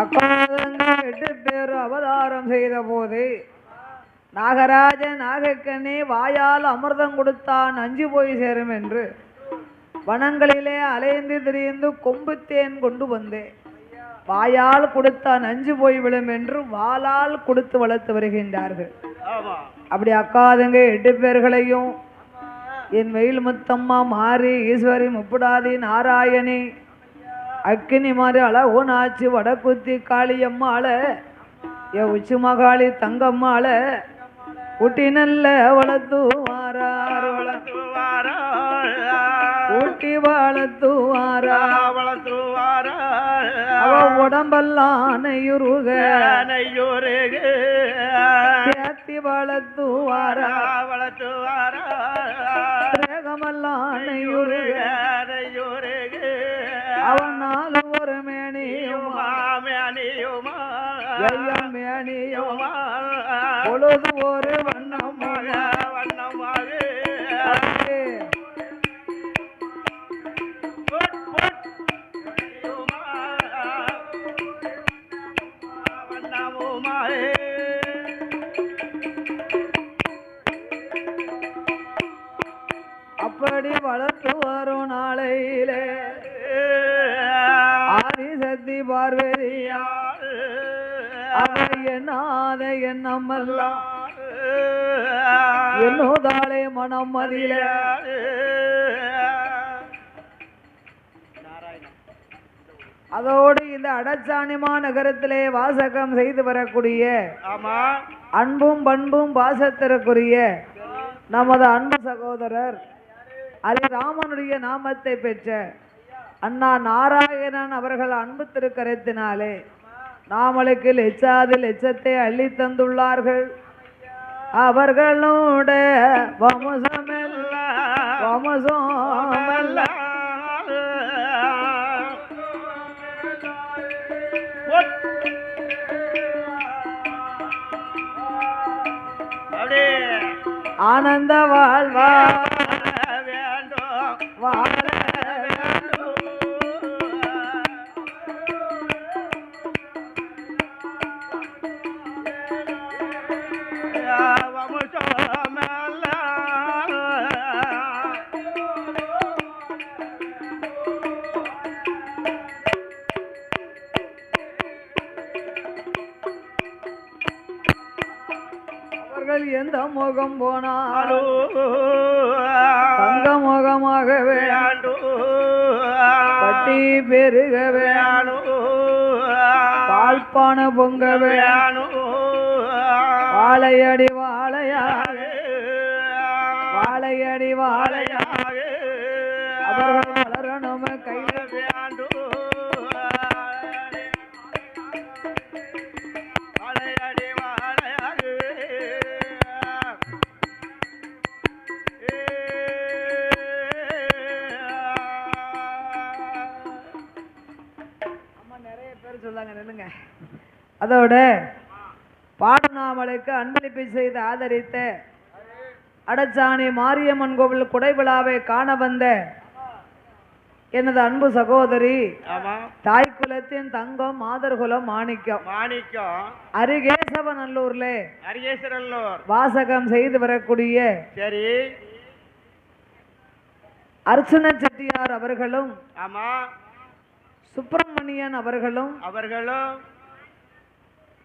அக்காதங்க 8 பேர் அவதாரம் செய்த போது நாகராஜ நாகக்கண்ணி வாயால் அமிர்தம் கொடுத்தான் நஞ்சு போய் சேரும் என்று வனங்களிலே அலைந்து திரிந்து கொம்பு தேன் கொண்டு வந்தேன் வாயால் கொடுத்தா நஞ்சு போய் விடும் என்று வாளால் கொடுத்து வளர்த்து வருகின்றார்கள். அப்படி அக்காதுங்க 8 பேர்களையும் என் வெயில் முத்தம்மா மாறி ஈஸ்வரி முப்புடாதி நாராயணி அக்கினி மாதிரி அழகுனாச்சு வடக்குத்தி காளியம்மாள என் உச்சி மகாளி தங்கம்மாள ஊட்டி நல்ல வளர்த்து வாரார் ஊட்டி வளர்த்து வாரா அவ உடம்பெல்லாம் நெய்யுருக ஏத்தி வளர்த்து வாரா தேகமெல்லாம் நெய்யுருக அவன் 4 ஒரு மேனியுமா மேனியுமா பொழுது ஒரு வண்ணமாக அப்படி வளர்த்து வரும் நாளையிலே ஆதிசக்தி பார்வதியா எண்ணாத எண்ணமெல்லாம் என்னோதாலே மனம் மதியில அதோடு இந்த அடச்சாணிமா நகரத்திலே வாசகம் செய்து வரக்கூடிய அன்பும் பண்பும் பாசத்திற்குரிய நமது அன்பு சகோதரர் ராமனுடைய நாமத்தை பெற்ற அண்ணா நாராயணன் அவர்கள் அன்பு திருக்கரத்தினாலே நாமளுக்கு லட்சாதி லட்சத்தை அள்ளி தந்துள்ளார்கள். அவர்களோட வம்சமெல்லாம் ஆனந்த வாழ்வா வேண்டும் வாழ எந்த முகம் போனாலும் தங்க முகமாகவே பட்டி பெருகவே பால்பான பொங்கவே வாழையடி வாழையாக வாழையடி வாழையாக அவர்கள் வளரணும் கையில சொல்லாங்க நில்லுங்க. அதோட பாடநாமலுக்கு அன்பளிப்பு செய்து ஆதரித்த அடச்சாணி மாரியம்மன் கோவில் குடைவிழாவை காண வந்த எனது அன்பு சகோதரி தாய் குலத்தின் தங்கம் மாதர்குலம் மாணிக்கம் அரிகேசவநல்லூர்ல வாசகம் செய்து வரக்கூடிய சரி அர்ச்சன செட்டியார் அவர்களும் சுப்பிரமணியன் அவர்களும்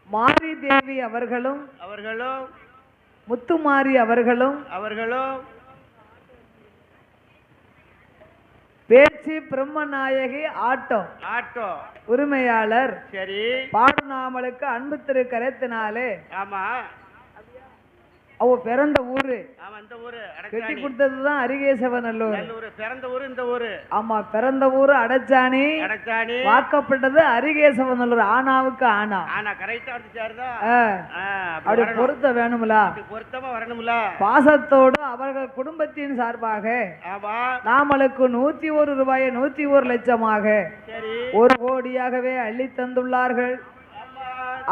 மாரி தேவி அவர்களும் முத்துமாரி அவர்களும் பேச்சு பிரம்மநாயகி ஆட்டோ உரிமையாளர் சரி பாடுநாமலுக்கு அன்பு திரு கரைத்தினாலே அவ பிறந்த ஊரு கட்டி கொடுத்ததுதான் அரிகேசவநல்லூர் பிறந்த ஊரு இந்த ஊரு ஆமா பிறந்த ஊரு அடச்சாணி வாக்கப்பட்டது அரிகேசவநல்லூர் ஆனாவுக்கு ஆனா அப்படி பொருத்த வேணும்ல பொருத்தமா வரணும்ல பாசத்தோடு அவர்கள் குடும்பத்தின் சார்பாக நாமளுக்கு 101 ரூபாயை 101 லட்சமாக 1 கோடியாகவே அள்ளி தந்துள்ளார்கள்.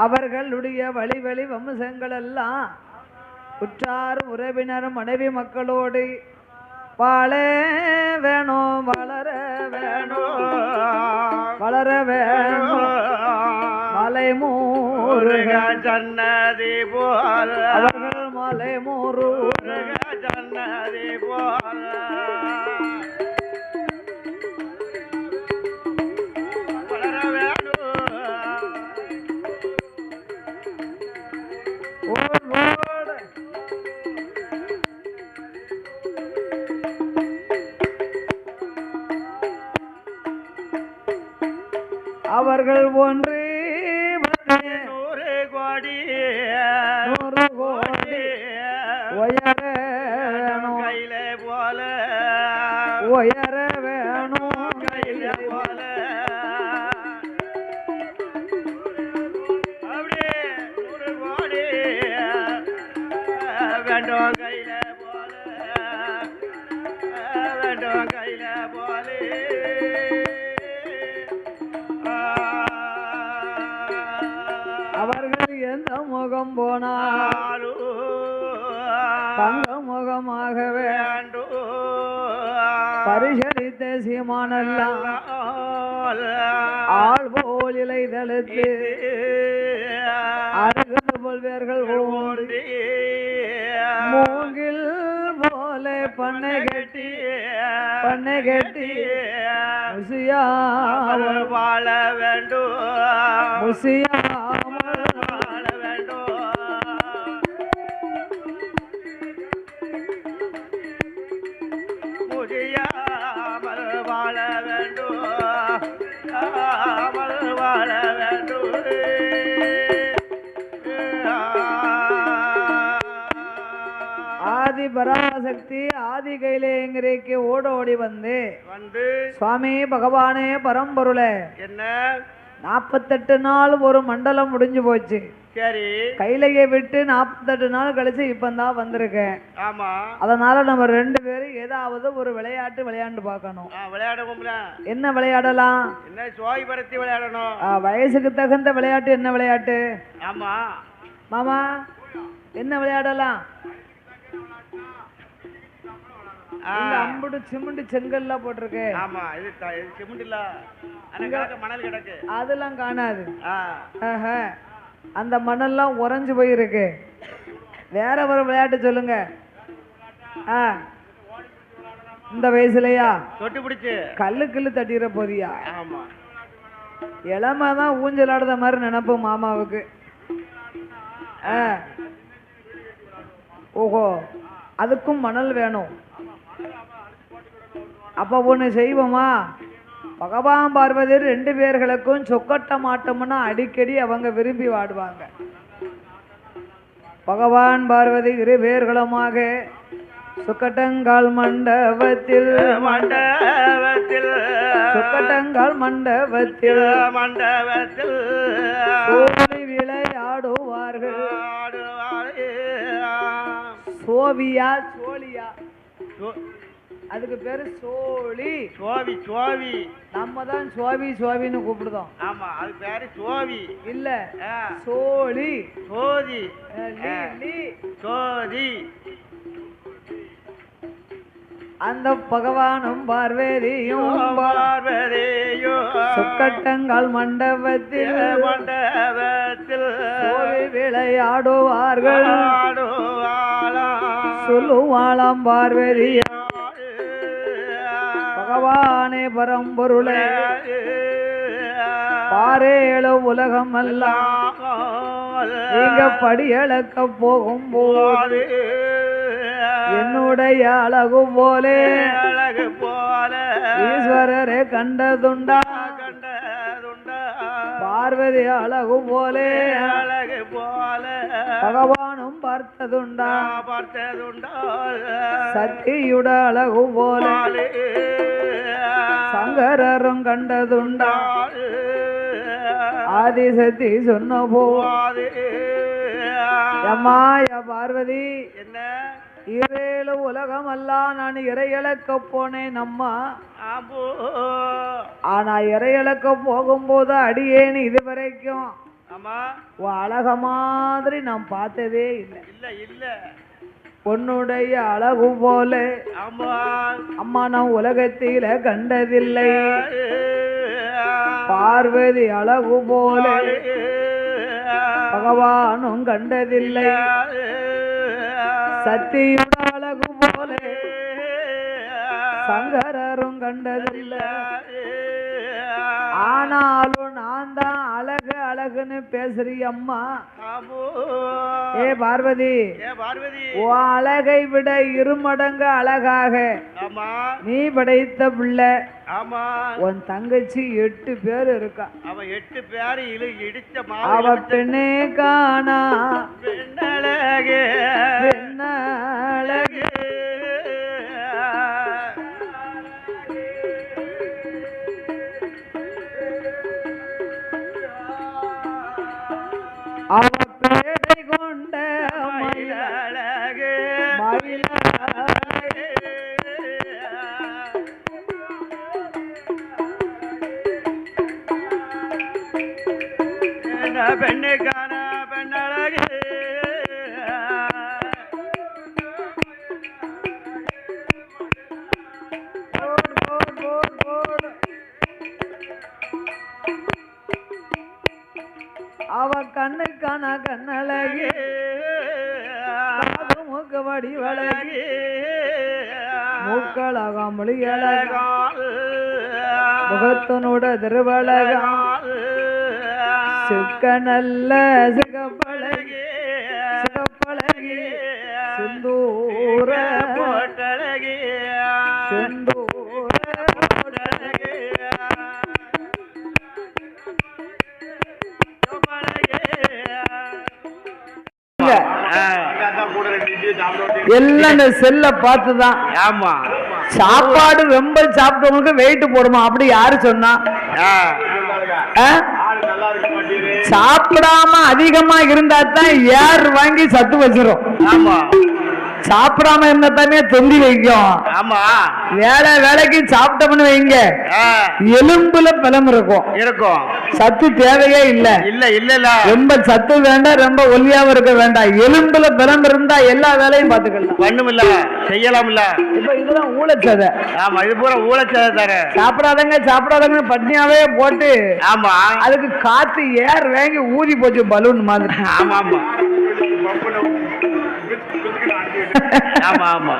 அவர்களுடைய வழி வழி வம்சங்கள் எல்லாம் உற்றார் உறவினர் மனைவி மக்களோடு வாழ வேணும் வளர வேணும் மலைமூருக ஜன்னதி போல அவர்கள் மலைமூரு ஜன்னதி போல வளர வேணும் அவர்கள் ஒன்று 100 கோடி உயர வேணும் கையில போல உயர வேணும் கையில போல அப்படியே 100 கோடி வேண்டும் கையில போல வேண்டும் கையில போல அவர்கள் எந்த முகம் போனாலும் தங்க முகமாகவே பரிசளித்த சீமானெல்லாம் ஆள் போல் இலை தழுத்து அருகது போல்வேர்கள் ஓடி மூங்கில் போல பண்ணை கட்டி முசியாமல் வாழ வேண்டும் முசியாமல் வாழ வேண்டும் முடியாமல் வாழ வேண்டும் வாழ வேண்டும் ஆதி பராசக்தி ஆதி கைலேங்கிறைக்கு ஓடி வந்து சுவாமி பகவானே பரம்பொருளே என்ன 48 நாள் ஒரு மண்டலம் முடிஞ்சு போச்சு. சரி கைலையை விட்டு 48 நாள் கழிச்சு இப்பந்தான் வந்திருக்கேன். ஆமா அதனால நம்ம 2 பேரும் ஏதாவது ஒரு விளையாட்டு விளையாண்டு பார்க்கணும். விளையாடுவோம்ல. என்ன விளையாடலாம்? என்ன சோய் பரத்தி விளையாடணும். வயசுக்கு தகுந்த விளையாட்டு என்ன விளையாட்டு? ஆமா மாமா என்ன விளையாடலாம்? அம்புடு சிமெண்ட் செங்கல்லாம் போட்டிருக்கு. ஆமா இது சிமெண்ட் இல்ல, மணல் கிடக்கு, அதெல்லாம் காணாது. அந்த மணல்லாம் உறைஞ்சு போயிருக்கு. வேற ஒரு விளையாட்டு சொல்லுங்க. இந்த வயசுலயா தொட்டு பிடிச்சு கல்லு தட்டிற போதியா? ஆமா, இளமைதான் ஊஞ்சல் ஆடுத மாதிரி நினைப்பு மாமாவுக்கு. ஓஹோ, அதுக்கும் மணல் வேணும். அப்ப ஒண்ணு செய்வோமா, பகவான் பார்வதி 2 பேர்களுக்கும் சொக்கட்ட மாட்டோம்னா அடிக்கடி அவங்க விரும்பி வாடுவாங்க. பகவான் பார்வதி 2 பேர்களுமாக சொக்கட்டங்கால் மண்டபத்தில் சொக்கட்டங்கால் மண்டபத்தில் சோழி விளையாடுவார்கள். சோவியா சோழியா? அதுக்கு பேரு சோழி. சோவி சோவி, நம்ம தான் சோவி சோவின்னு கூப்பிடுதோம். ஆமா, அது பேரு சோவி இல்ல, சோழி. சோதி சோதி. அந்த பகவானும் பார்வதியும் சொக்கட்டங்கால் மண்டபத்தில் சோவி விளையாடுவார்கள். சொல்லுவாளாம் பார்வதியா, பகவானே பரம்பொருளே, பாரேழு உலகம் எல்லாம் நீங்க படியளக்க போகும்போது என்னுடைய அழகு போலே ஈஸ்வரரே கண்டதுண்டா? பார்வதி அழகு போலே பகவானும் பார்த்ததுண்டா? சக்தியுட அழகு போலே சங்கரரும் கண்டதுண்டா? ஆதிசக்தி சொன்ன போது அம்மாய பார்வதி, என்ன 7 உலகம் எல்லாம் நான் இறையளக்க போனேன் அம்மா. ஆனா இறையளக்க போகும்போது அடியேன்னு இதுவரைக்கும் அழக மாதிரி நான் பார்த்ததே இல்லை. உன்னுடைய அழகு போல அம்மா நான் உலகத்தில கண்டதில்லை. பார்வதி அழகு போல பகவானும் கண்டதில்லை. சக்தியுட அழகு போல சங்கரரும் கண்டதில்லை. ஆனாலும் நான் தான் அழகு அழகுன்னு பேசுறியம்மா. ஏ பார்வதி, உன் அழகை விட 2 மடங்கு அழகாக நீ படைத்த பிள்ளை. உன் தங்கச்சி 8 பேர் இருக்கா. அவ பெண்ணே காணா பெண்ணழகே. அவ பேடை கொண்ட மயிலழகே மயிலழகே. பெண்ணுக்கான பெண்ணழகே. அவ கண்ணுக்கான கண்ணழகே, மூக்கு வடிவழகே, மூக்களக மொழியழக, முகத்தனோட திருவழக, சிக்க நல்ல சிகப்பழகே சிகப்பழகே, சிந்தூர போட்டழகே சிந்தூர போட்டழகே. எல்லாம் இந்த செல்ல பார்த்துதான். ஆமா, சாப்பாடு ரொம்ப சாப்பிட்டவங்களுக்கு வெயிட் போடுமா? அப்படி யாரு சொன்னா? சாப்பிடாம அதிகமா இருந்தா தான் ஏர் வாங்கி சத்து வச்சிரும். ஆமா, சாப்பிடாம இருந்தா தானே தொந்தி வைக்கும். ஆமா வேலைக்கு சாப்பிட்டோம்னு வைங்க எலும்புல பலம் இருக்கும் இருக்கும். சத்து தேவையே இல்ல. ரொம்ப சத்து வேண்டாம், ரொம்ப ஒல்லியாவும் இருக்க வேண்டாம். எலும்புல பலம் இருந்தா எல்லா வேலையும் பாத்துக்கலாம். பண்ணுமில்ல செய்யலாம்ல. இப்ப இதெல்லாம் ஊழச்சதை. ஆமா இது பூரா ஊழச்சதை தர. சாப்பிடாதங்க பட்னியாவே போட்டு. ஆமா அதுக்கு காத்து ஏர் வாங்கி ஊதி போச்சு பலூன் மாதிரி. ஆமா ஆமா ஆமா ஆமா.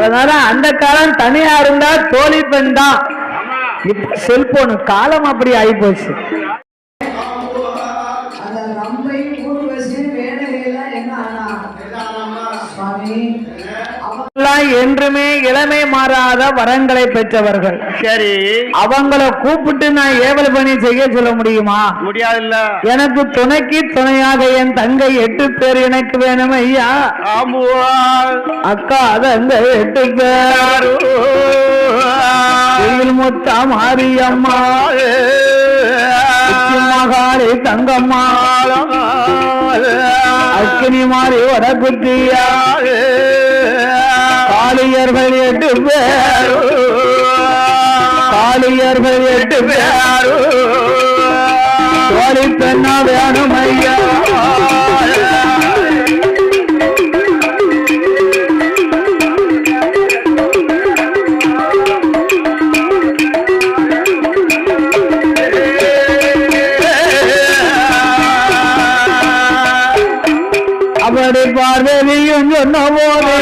அதனால அந்த காலம் தனியா இருந்தா தோழி பெண் தான். இப்ப செல்போன் காலம் அப்படி ஆகி போச்சு. என்றுமே இளமை மாறாத வரங்களை பெற்றவர்கள். சரி அவங்கள கூப்பிட்டு நான் ஏவல் பணி செய்ய சொல்ல முடியுமா? முடியாதுல்ல. எனக்கு துணைக்கு துணையாக என் தங்கை 8 பேர் எனக்கு வேணும் ஐயா. அக்கா தங்க 8 பேர். முத்தா மாரியம்மா, மகாளி தங்கம்மா, அக்கினி மாறி வடக்குத்தியா, காளியர்கள் 8 பேர். காளியர்கள் 8 பேர். தோழி பெண்ணா வேணும் ஐயா. அப்படி பார்வதியும் சொன்ன போது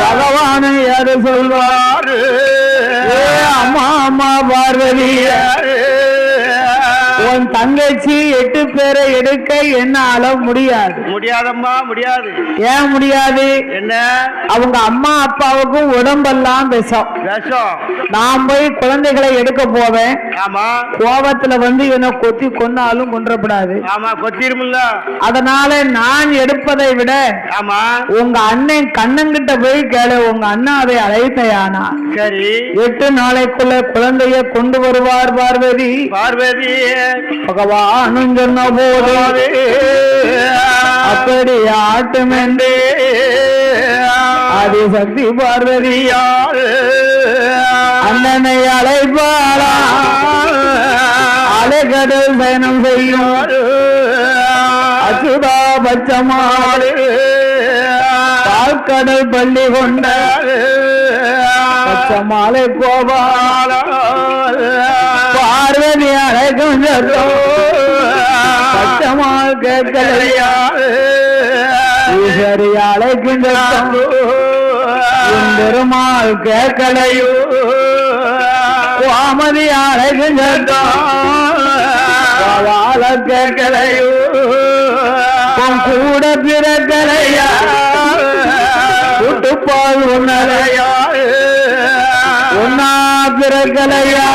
பகவானை யாரு சொல்வாரு? அம்மா அம்மா பார்வதி, உன் தங்கச்சி 8 பேரை எடுக்க என்னால முடியாது. முடியாதம்மா முடியாது. ஏன் முடியாது? என்ன? அவங்க அம்மா அப்பாவுக்கும் உடம்பெல்லாம் விஷம். நான் போய் குழந்தைகளை எடுக்க போவேன். ஆமா கோபத்துல என்ன கொத்தி கொன்னாலும் கொன்றப்படாது. ஆமா கொத்திருமில்ல. அதனால நான் எடுப்பதை விட ஆமா உங்க அண்ணன் கண்ணங்கிட்ட போய் கேளு, உங்க அண்ணா அதை அழைத்தையானா. சரி 8 நாளைக்குள்ள குழந்தைய கொண்டு வருவார் பார்வதி. பார்வதி பகவானும் சொன்ன போது அப்படி ஆட்டும் என்று ஆதிசக்தி பார்வதியார் அண்ணனை அழைப்பாளா. அலைகடல் பயணம் செய்யும் அச்சுதா பச்சமாடு பால்கடல் பள்ளி கொண்ட பச்சமாலை கோபால பார்வதி அழைக்கும் பச்சமால் கேட்கலையா. ஈஸ்வரி அழைக்கும் பெருமாள் கேட்கலையோ. கோமதி அழைக்கும் கேட்கலையோ. கூட பிறக்கலையா. கூட்டுப்பால் உன்னலையா. ஒன்னா பிறக்கலையா.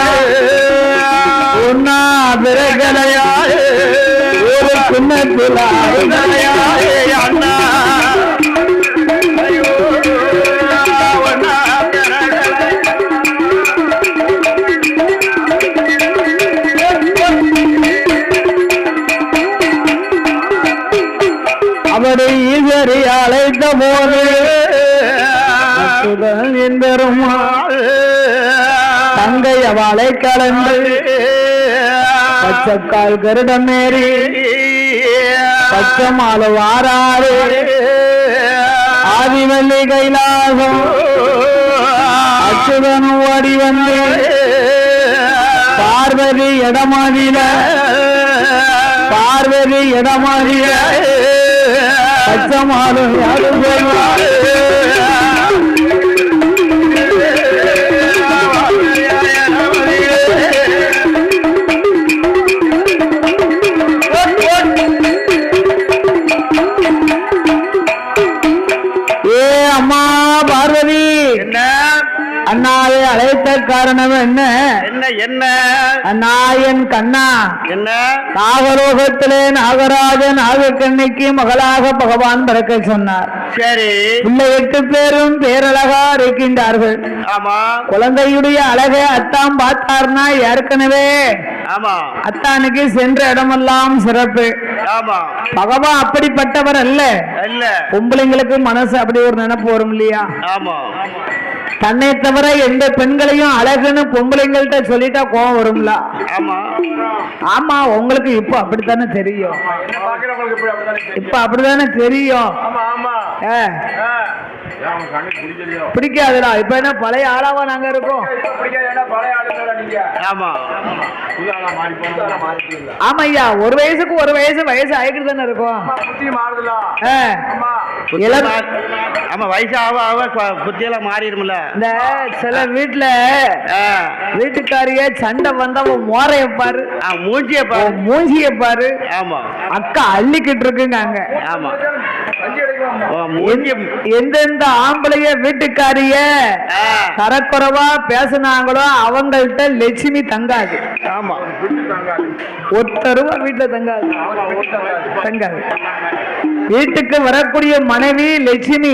ஒன்னா பிறக்கலையா. ஒரு சின்னத்தில் அண்ணா அவரை ஈஸ்வரி அழைத்த போது பெருமாள் தங்கை அவளை கலந்து பச்சைக்கால் கருடமேறி பச்சை மாலை வாராறு ஆதிவல்லி கைலாசம் அச்சுதன் ஓடி வந்து பார்வதி இடமாதில பார்வதி இடமாதில பச்சை மாலை யாரும் அண்ணாவை அழைத்த காரணம் என்ன? என்ன என்ன அண்ணாயன் கண்ணா என்ன? நாகலோகத்திலே நாகராஜன் நாகக்கண்ணிக்கு மகளாக பகவான் பிறக்க சொன்னார். சரி பிள்ளை 8 பேரும் பேரழகா இருக்கின்றார்கள். ஆமா குழந்தையுடைய அழகை அத்தாம் பார்த்தார்னா ஏற்கனவே ஆமா. அத்தானுக்கு சென்ற இடமெல்லாம் சிறப்பு. ஆமா. பகவான் அப்படிப்பட்டவர் அல்ல. இல்ல. பொம்பளைங்களுக்கு மனசு அப்படி ஒரு நினைப்பு வரும் இல்லையா? ஆமா. தன்னை தவிர எந்த பெண்களையும் அழகுன்னு பொம்பளைங்கள்ட்ட சொல்லிட்டா கோவம் வரும்ல. ஆமா. ஆமா, உங்களுக்கு இப்ப அப்படித்தானே தெரியும். இப்ப அப்படித்தானே தெரியும். பிடிக்காதுடா. இப்ப என்ன பழைய ஆளாவா நாங்க இருக்கோம்? ஆமா ஐயா, ஒரு வயசுக்கு ஒரு வயசு ஆகிட்டு தானே இருக்கும். ஆமா, வயசு ஆக ஆக புத்தியெல்லாம் மாறிடும்ல. இந்த சில வீட்டுல வீட்டுக்காரிய சண்டை வந்தா மோரைய பாரு, மூஞ்சிய பாரு. ஆமா, அக்கா அள்ளிக்கிட்டு இருக்குங்க அங்க. ஆமா, எந்தெந்த ஆம்பளைய வீட்டுக்காரிய தரக்குறைவா பேசினாங்களோ அவங்கள்ட்ட லட்சுமி தங்காது. ஆமா, ஒருத்தருவா வீட்டுல தங்காது. வீட்டுக்கு வரக்கூடிய மனைவி லட்சுமி.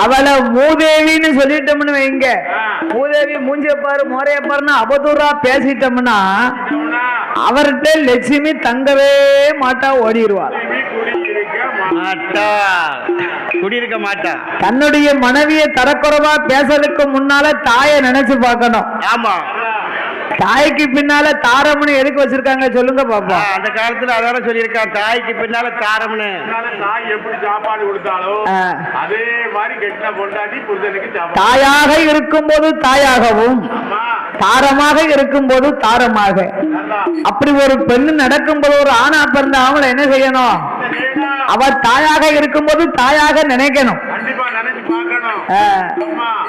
அவளை மூதேவின்னு சொல்லிட்டோம்னு வைங்க, மூதேவி மூஞ்சியப்பாரு மோரையப்பாருன்னு அவதூறா பேசிட்டோம்னா அவர்கிட்ட லட்சுமி தங்கவே மாட்டா, ஓடிடுவார். குடியிருக்க மாட்டா. தன்னுடைய மனைவியை தரக்குறைவா பேசலுக்கு முன்னால தாயை நினைச்சு பார்க்கணும். ஆமா, தாய்க்கு பின்னால தாரம்னு எதுக்கு வச்சிருக்காங்க சொல்லுங்க பாப்பா. அந்த காலத்துல அதான சொல்லியிருக்காங்க, தாய்க்கு பின்னால தாரம்னு. தாய் எப்படி சாப்பாடு கொடுத்தாலும் அதே மாதிரி கெட்ட பொண்டாட்டி புருஷனுக்கு தாயாக இருக்கும்போது தாயாகவும் தாரமாக இருக்கும்போது தாரமாக. அப்படி ஒரு பெண்ணு நடக்கும்போது ஒரு ஆணா பிறந்த அவங்களை என்ன செய்யணும்? அவ தாயாக இருக்கும்போது தாயாக நினைக்கணும்.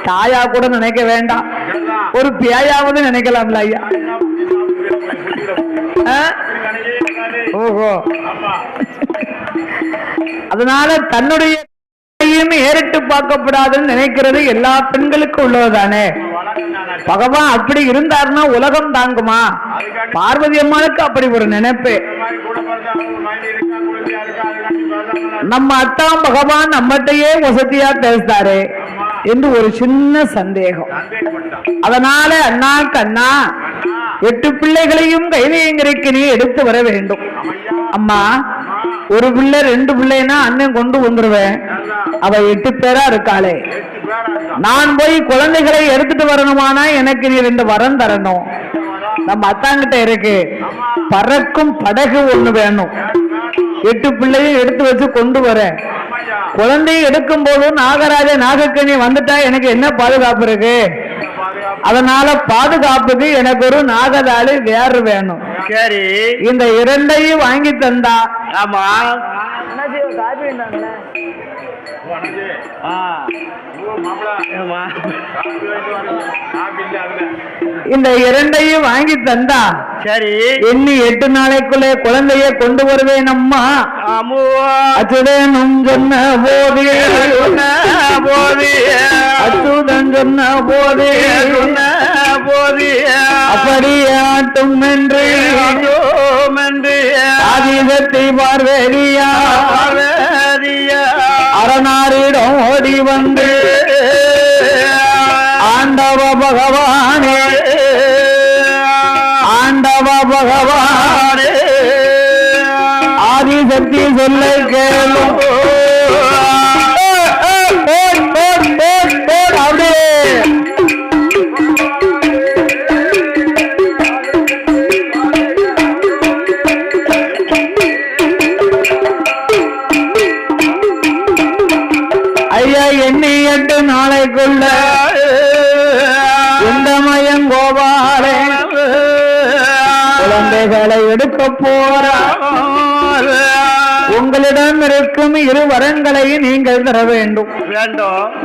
தாயா கூட நினைக்க வேண்டாம், ஒரு பேயாவது நினைக்கலாம்ல ஐயா. ஓஹோ, அதனால தன்னுடைய ஏறிட்டு பார்க்கப்படாதுன்னு நினைக்கிறது எல்லா பெண்களுக்கும் உள்ளதுதானே. பகவான் அப்படி இருந்தாருன்னா உலகம் தாங்குமா? பார்வதி அம்மாளுக்கு அப்படி ஒரு நினைப்பு. நம்ம அத்தா பகவான் நம்மகிட்டயே வசதியா பேசுறாரு என்று ஒரு சின்ன சந்தேகம். அதனால அண்ணாக்கு அண்ணா 8 பிள்ளைகளையும் கைலையங்கரைக்கு நீ எடுத்து வர வேண்டும். அம்மா, ஒரு பிள்ளை 2 பிள்ளைன்னா அண்ணன் கொண்டு வந்துருவேன். அவ 8 பேரா இருக்காளே, நான் போய் குழந்தைகளை எடுத்துட்டு வரணுமானா எனக்கு நீ 2 வரம் தரணும். நம்ம அத்தாங்கிட்ட இருக்கு, பறக்கும் படகு ஒண்ணு வேணும். 8 பிள்ளையும் எடுத்து வச்சு கொண்டு வர. குழந்தையை எடுக்கும் போதும் நாகராஜ நாகக்கனி வந்துட்டா எனக்கு என்ன பாதுகாப்பு இருக்கு? அதனால பாதுகாப்புக்கு எனக்கு ஒரு நாகதாளி வேறு வேணும். சரி, இந்த 2ஐயும் வாங்கி தந்தா. ஆமா, இந்த 2ஐயும் வாங்கி தந்தா சரி, எண்ணி 8 நாளைக்குள்ளே குழந்தைய கொண்டு வருவேன் அம்மா. அச்சுதனும் சொன்ன போது அச்சுதன் சொன்ன போது அப்படி ஆட்டும் என்று ஆதிதத்தை பார்வேரியா அரணாரிடம் ஓடி வந்து ஆண்டவ பகவானே ஆண்டவ பகவானே ஆதிசக்தி சொல்ல கேளும். அப்படியே ஐயா, எண்ணி 8 நாளைக்குள்ள இந்த மயம் கோபாலே குழந்தைகளை எடுக்க போற. உங்களிடம் இருக்கும் 2 வரங்களை நீங்கள் தர வேண்டும்.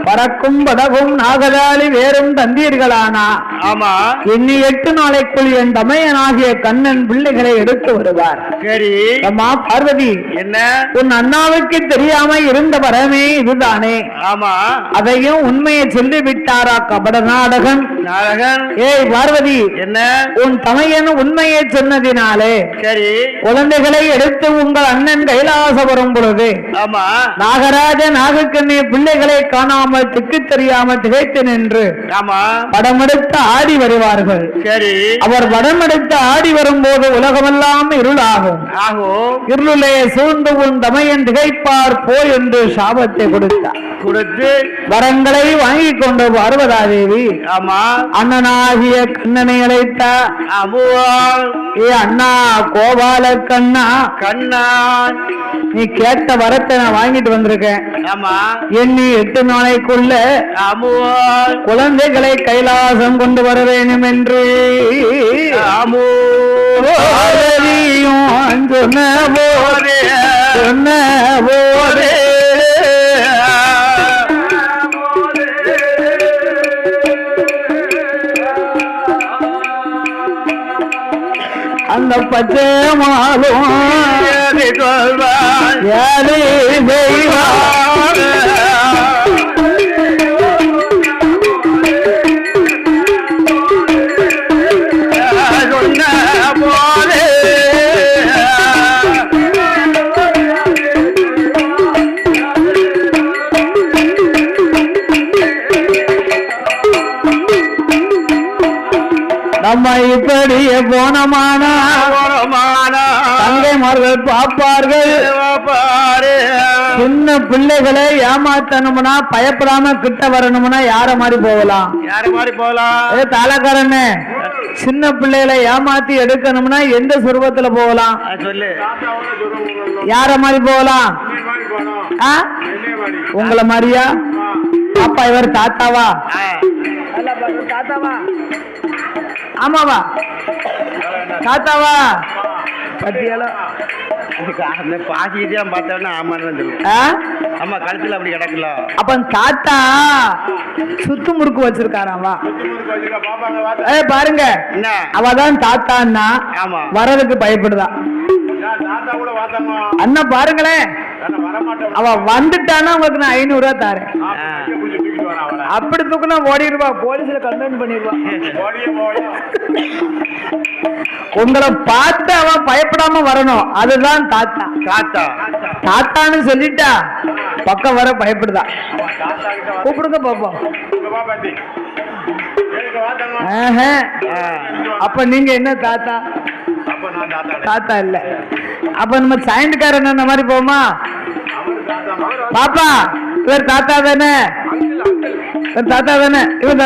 பறக்கும் படகும் நாகதாளி வேறும் தந்தீர்களானா? ஆமா, இன்னி 8 நாளைக்குள் என் தமையனாகிய கண்ணன் பிள்ளைகளை எடுத்து வருவார். சரி அம்மா பார்வதி, என்ன உன் அண்ணாவுக்கு தெரியாம இருந்த வரமே இதுதானே? ஆமா, அதையும் உண்மையை சொல்லி விட்டாரா கபட நாடகன்? ஏய் பார்வதி, என்ன உன் தமையன் உண்மையை சொன்னதினாலே சரி குழந்தைகளை எடுத்து உங்கள் அண்ணன் கைலாசபுரம் பொழுது ஆமா நாகராஜ நாகக்கண்ணி பிள்ளைகளை காணாமல் திக்கு தெரியாமல் திகைத்து நின்று ஆமா படமெடுத்து ஆடி வருவார்கள். சரி. அவர் வடமெடுத்து ஆடி வரும்போது உலகமெல்லாம் இருளாகும். இருளிலே சூழ்ந்து உன் தமையன் திகைப்பார் போய் என்று சாபத்தை கொடுத்து வரங்களை வாங்கி கொண்டு பார்வதாதேவி அண்ணனாகிய கண்ணனை அழைத்த அண்ணா கோபால கண்ணா நீ கேட்ட வரத்தை நான் வாங்கிட்டு வந்திருக்கேன். எண்ணி 8 நாளைக்குள்ள குழந்தைகளை கைலாசம் கொண்டு வர வேண்டும் என்று சொன்ன போதே அந்த பச்சை மாலும் நம்ம இப்படியே போனமான தங்கைமார்கள் பாப்பார்கள். சின்ன பிள்ளைகளை ஏமாத்தணும்னா பயப்படாம கிட்ட வரணும்னா யார மாதிரி போகலாம்? தாளக்காரன்னு சின்ன பிள்ளைகளை ஏமாத்தி எடுக்கணும்னா எந்த சுரூபத்துல போகலாம்? யார மாதிரி போகலாம்? உங்களை மாதிரியா? அப்பா இவர் தாத்தாவா? ஆமாவா தாத்தாவா? பத்தியால பாசிதான் பார்த்தோன்னா ஆமான்னு சொல்லுவோம். ஆமா கழுத்துல அப்படி கிடக்கல. அப்ப தாத்தா சுத்து முறுக்கு வச்சிருக்காராவா? பாருங்க அவதான் தாத்தான்னா வரதுக்கு பயப்படுதா? அண்ணா பாருங்களேன் அவ வந்துட்டானா உங்களுக்கு நான் 500 ரூபாய் தாரேன். அப்படி தூக்குனா ஓடிடுவா, போலீஸ்ல கம்ப்ளைண்ட் பண்ணிடுவா. உங்களை பார்த்து அவன் பயப்படாம வரணும், அதுதான் தாத்தா. தாத்தான்னு சொல்லிட்டா பக்கம் வர பயப்படுதா? கூப்பிடுங்க பாப்போம். அப்ப நீங்க என்ன தாத்தா? தாத்தா இல்ல. அப்ப நம்ம சாயந்தக்காரன் அந்த மாதிரி போமா? பாப்பா இவர் தாத்தா தானே? தாத்தா தானே? இவன்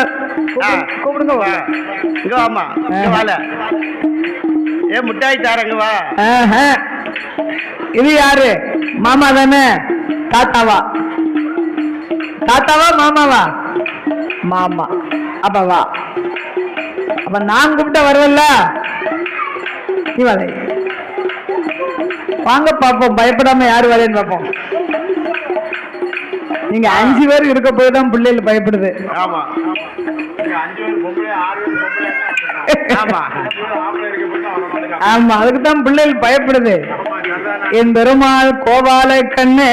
கூப்பிடுங்க. முட்டாய் தாரங்க வா. இது யாரு? மாமா தானே? தாத்தாவா? தாத்தாவா மாமாவா? மாமா. அப்ப வா. அப்ப நான் கூப்பிட்ட வரல. வாங்க பாப்போம், பயப்படாம யாரு வரேன்னு பாப்போம். நீங்க 5 பேர் இருக்க போய்தான் பிள்ளைகள் பயப்படுது. ஆமா அதுக்குதான் பிள்ளைகள் பயப்படுது. என் பெருமாள் கோபால கண்ணு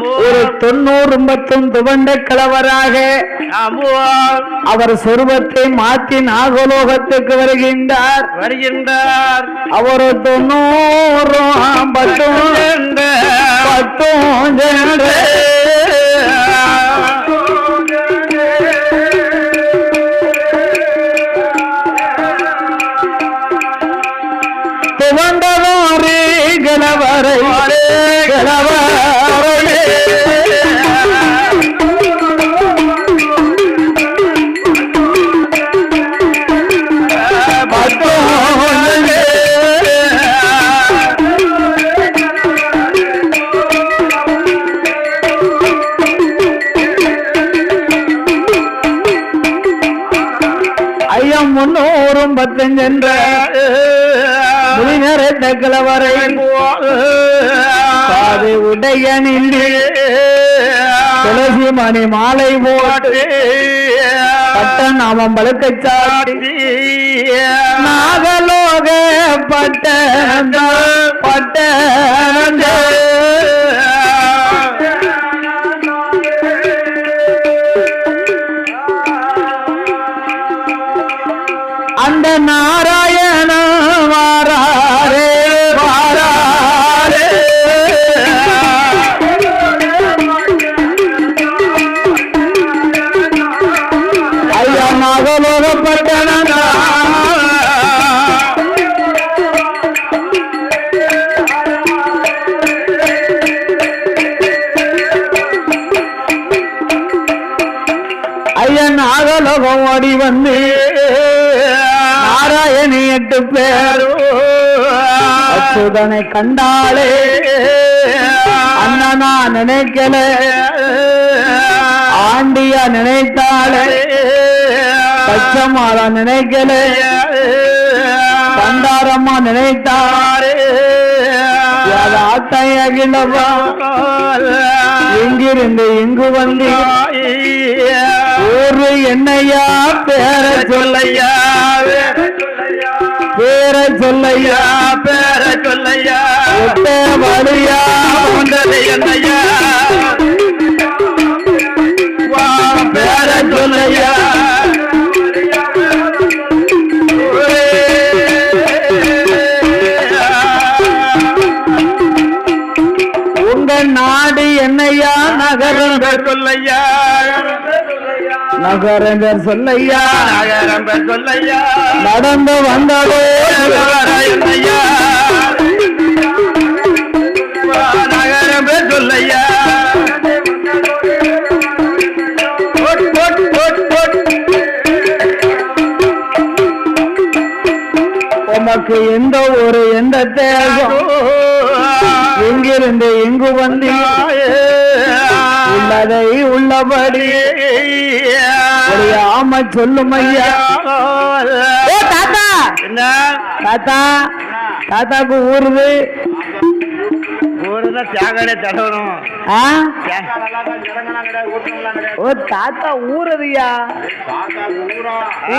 ஒரு 90 துவண்ட கிழவராக அவர் சொருபத்தை மாற்றி நாகலோகத்துக்கு வருகின்றார். அவர் 90 துவண்டவாரே கிழவரை ஐயம் 315 என்ற முனிநரத்த கிழவரை பாதை உடையனில் துளசி மணி மாலை போட்டு பட்ட நாமம் பழுக்க சாட்டி நாகலோக பட்ட அந்த நாராயண வாராரே ஐயா நாகலோகப்பட்டணம் ஐயன் நாகலோகம் ஓடி வந்து நாராயணி 8 பேர் அச்சுதனை கண்டாளே அண்ணனா நினைக்கல ஆண்டியா நினைத்தாளே பச்சமாலா நினைக்கல பண்டாரம்மா நினைத்தாரே ஆட்டையகிழவா எங்கிருந்து இங்கு வந்து ஊரு என்னையா பேர சொல்லையா பேர சொல்லையா பேர சொல்லையா ஒட்டே வழியா வந்தது என்னையா பேர சொல்லையா உங்க நாடு என்னையா நகரம் சொல்லையா நகரம் சொல்லையா நகரம் சொல்லையா நடந்து வந்ததோ என்னையா நகரம் சொல்லையா உமக்கு எந்த ஒரு எந்த தேகம் எங்கிருந்து எங்கு வந்து உள்ளதை உள்ளபடி ஆம சொல்லும் ஐயா தாத்தா தாத்தா தாத்தாக்கு ஊருது ஊருதான் தியாகடே தடவணும் ஓ தாத்தா ஊருதுயா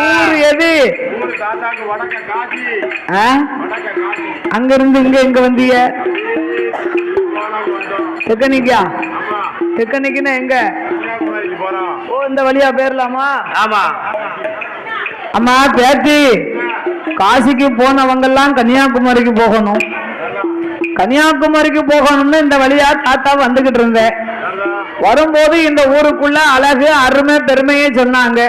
ஊரு எது அங்க இருந்து இங்க வந்தீங்க தெக்கனிக்கா தெக்கனிக்குன்னா எங்க ஓ இந்த வழியா போயிடலாமா ஆமா அம்மா பேத்தி காசிக்கு போனவங்க எல்லாம் கன்னியாகுமரிக்கு போகணும் கன்னியாகுமரிக்கு போகணும்னு இந்த வழியா தாத்தா வந்துகிட்டு இருந்தேன் வரும்போது இந்த ஊருக்குள்ள அழகு அருமை பெருமையே சொன்னாங்க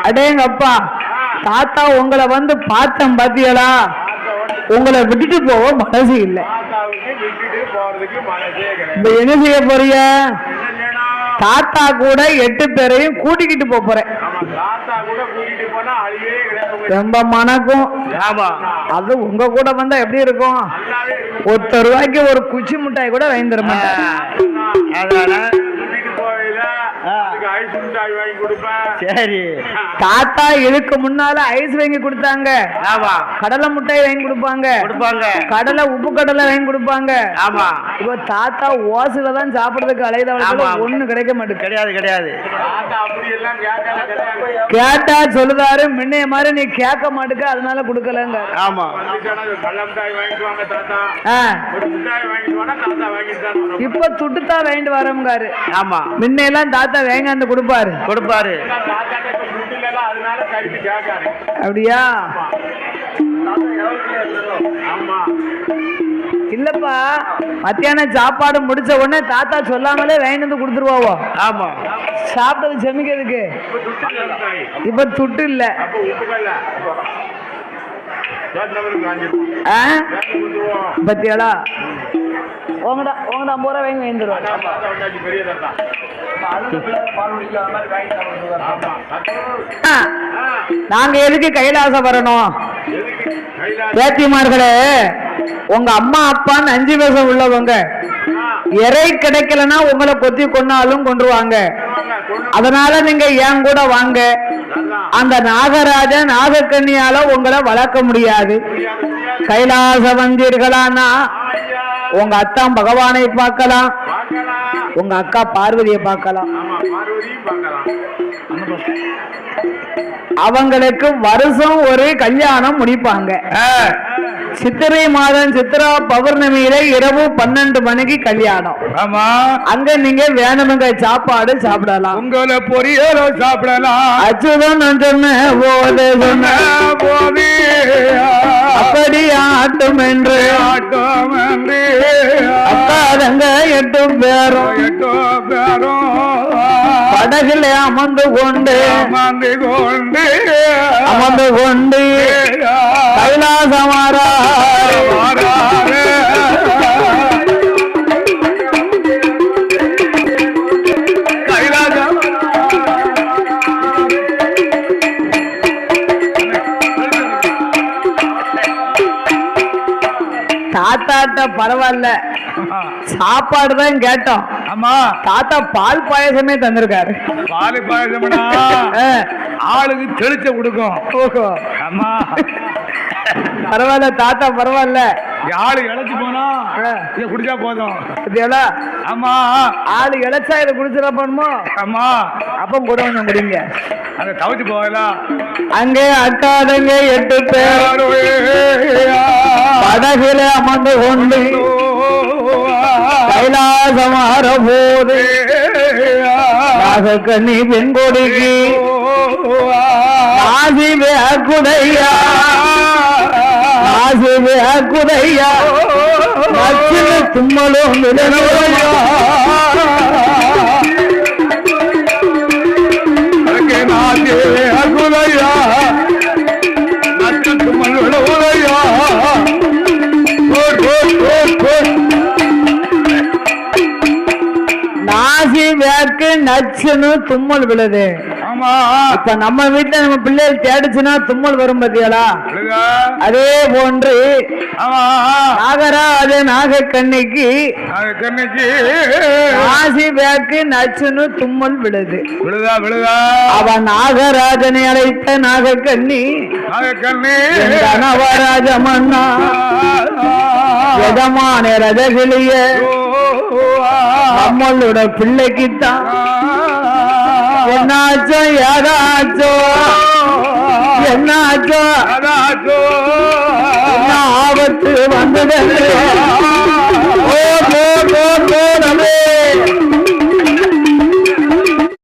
அடேங்கப்பா தாத்தா உங்களை வந்து பார்த்தேன் பாத்தியலா உங்களை விட்டுட்டு போக மனசு இல்லை இப்ப என்ன செய்ய போறீங்க தாத்தா கூட 8 பேரையும் கூட்டிக்கிட்டு போறேன் ரொம்ப மணக்கும் அது உங்க கூட வந்தா எப்படி இருக்கும் ₹1 ஒரு குச்சி மிட்டாய் கூட வாங்கி தர மாட்டேன் சரி தாத்தா இதுக்கு முன்னால ஐஸ் வாங்கி கொடுத்தாங்க கடலை மிட்டாய் வாங்கி கொடுப்பாங்க கடலை உப்பு கடலை வாங்கி கொடுப்பாங்க ஆமா இப்போ தாத்தா ஓசுல தான் சாப்பிடுறதுக்கு அலைதவள ஒண்ணு கிடைக்க மாட்டேங்குது கிடையாது கேட்டா சொல்லுதாரு முன்னைய மாதிரி நீ கேட்க மாட்டுக்க அதனால கொடுக்கலங்க ஆமா இப்ப துட்டுத்தா வாங்கிட்டு வரோம்காரு ஆமா முன்னையெல்லாம் தாத்தா வேங்காந்து கொடுப்பாரு அப்படியா இல்லப்பா மத்தியான சாப்பாடு முடிச்ச உடனே தாத்தா சொல்லாமலே வாங்கிட்டு வந்து கொடுத்துருவாவோ ஆமா சாப்பிட்டது செமிக்கிறதுக்கு இப்ப துட்டு இல்ல பத்தியாளா உங்கடா 50 ரூபா வாங்கி வாங்கிடுவோம் நாங்க எதுக்கு கைலாசம் வரணும் பேத்திமார்களே உங்க அம்மா அப்பான்னு 5 வருஷம் உள்ளவங்க இறை கிடைக்கலன்னா உங்களை கொத்தி கொன்னாலும் கொண்டுருவாங்க அதனால நீங்க ஏன் கூட வாங்க அந்த நாகராஜ நாகக்கண்ணியால உங்களை வளர்க்க முடியாது கைலாச வந்தீர்களானா உங்க அத்தா பகவானை பார்க்கலாம் உங்க அக்கா பார்வதியை பார்க்கலாம் அவங்களுக்கு வருஷம் ஒரு கல்யாணம் முடிப்பாங்க சித்திரை மாதம் சித்ரா பௌர்ணமியில இரவு 12 மணிக்கு கல்யாணம் ஆமா அங்க நீங்க வேணுமுங்க சாப்பாடு சாப்பிடலாம் உங்களை பொரியலோ சாப்பிடலாம் அச்சுதான் நான் சொன்னேன் போது அப்படி ஆட்டும் என்று அக்கா தங்க 8 பேரும் படகில் அமர்ந்து கொண்டு கைலாசமாரா தாத்தாட்ட பரவாயில்ல, சாப்பாடு தான் கேட்டோம். ஆமா, தாத்தா பால் பாயசமே தந்திருக்காரு. பால் பாயசம்னா ஆளுக்கு தெளிச்ச கொடுக்கும். ஓஹோ, ஆமா, பரவாயில்ல தாத்தா, பரவாயில்ல. ஆளு இழைச்சு போனா இதை குடிச்சா போதும். ஆமா, ஆளு இழைச்சா இதை குடிச்சிட போனோமோ. ஆமா, அப்ப கூட கொஞ்சம் குடிங்க, அங்க தவிச்சு போகலாம். அங்கே அக்காதங்க 8 பேர் படகில அமர்ந்து கொண்டு கைலாசமாற போது கண்ணி பெண்கொடிக்கு ஆசி வேக்குடையா, ஆசி வேக்குடையா, தும்மலும் நாசி வேக்கு நச்சுன்னு தும்மல் விழுது. ஆமா, இப்ப நம்ம வீட்டுல நம்ம பிள்ளைகள் தேடிச்சுன்னா தும்மல் வரும் பத்தியாளா, அதே போன்று நாகராஜ நாகக்கண்ணிக்கு நாசி வேக்கு நச்சுன்னு தும்மல் விழுது. அவன் நாகராஜனை அழைத்த நாகக்கண்ணி நவராஜ மன்னா எதமான ரதகிளிய நம்மளோட பிள்ளைக்குத்தான் என்னாச்சோ ஏதாச்சோ என்னாச்சோ என்ன ஆபத்து வந்தது. ஓ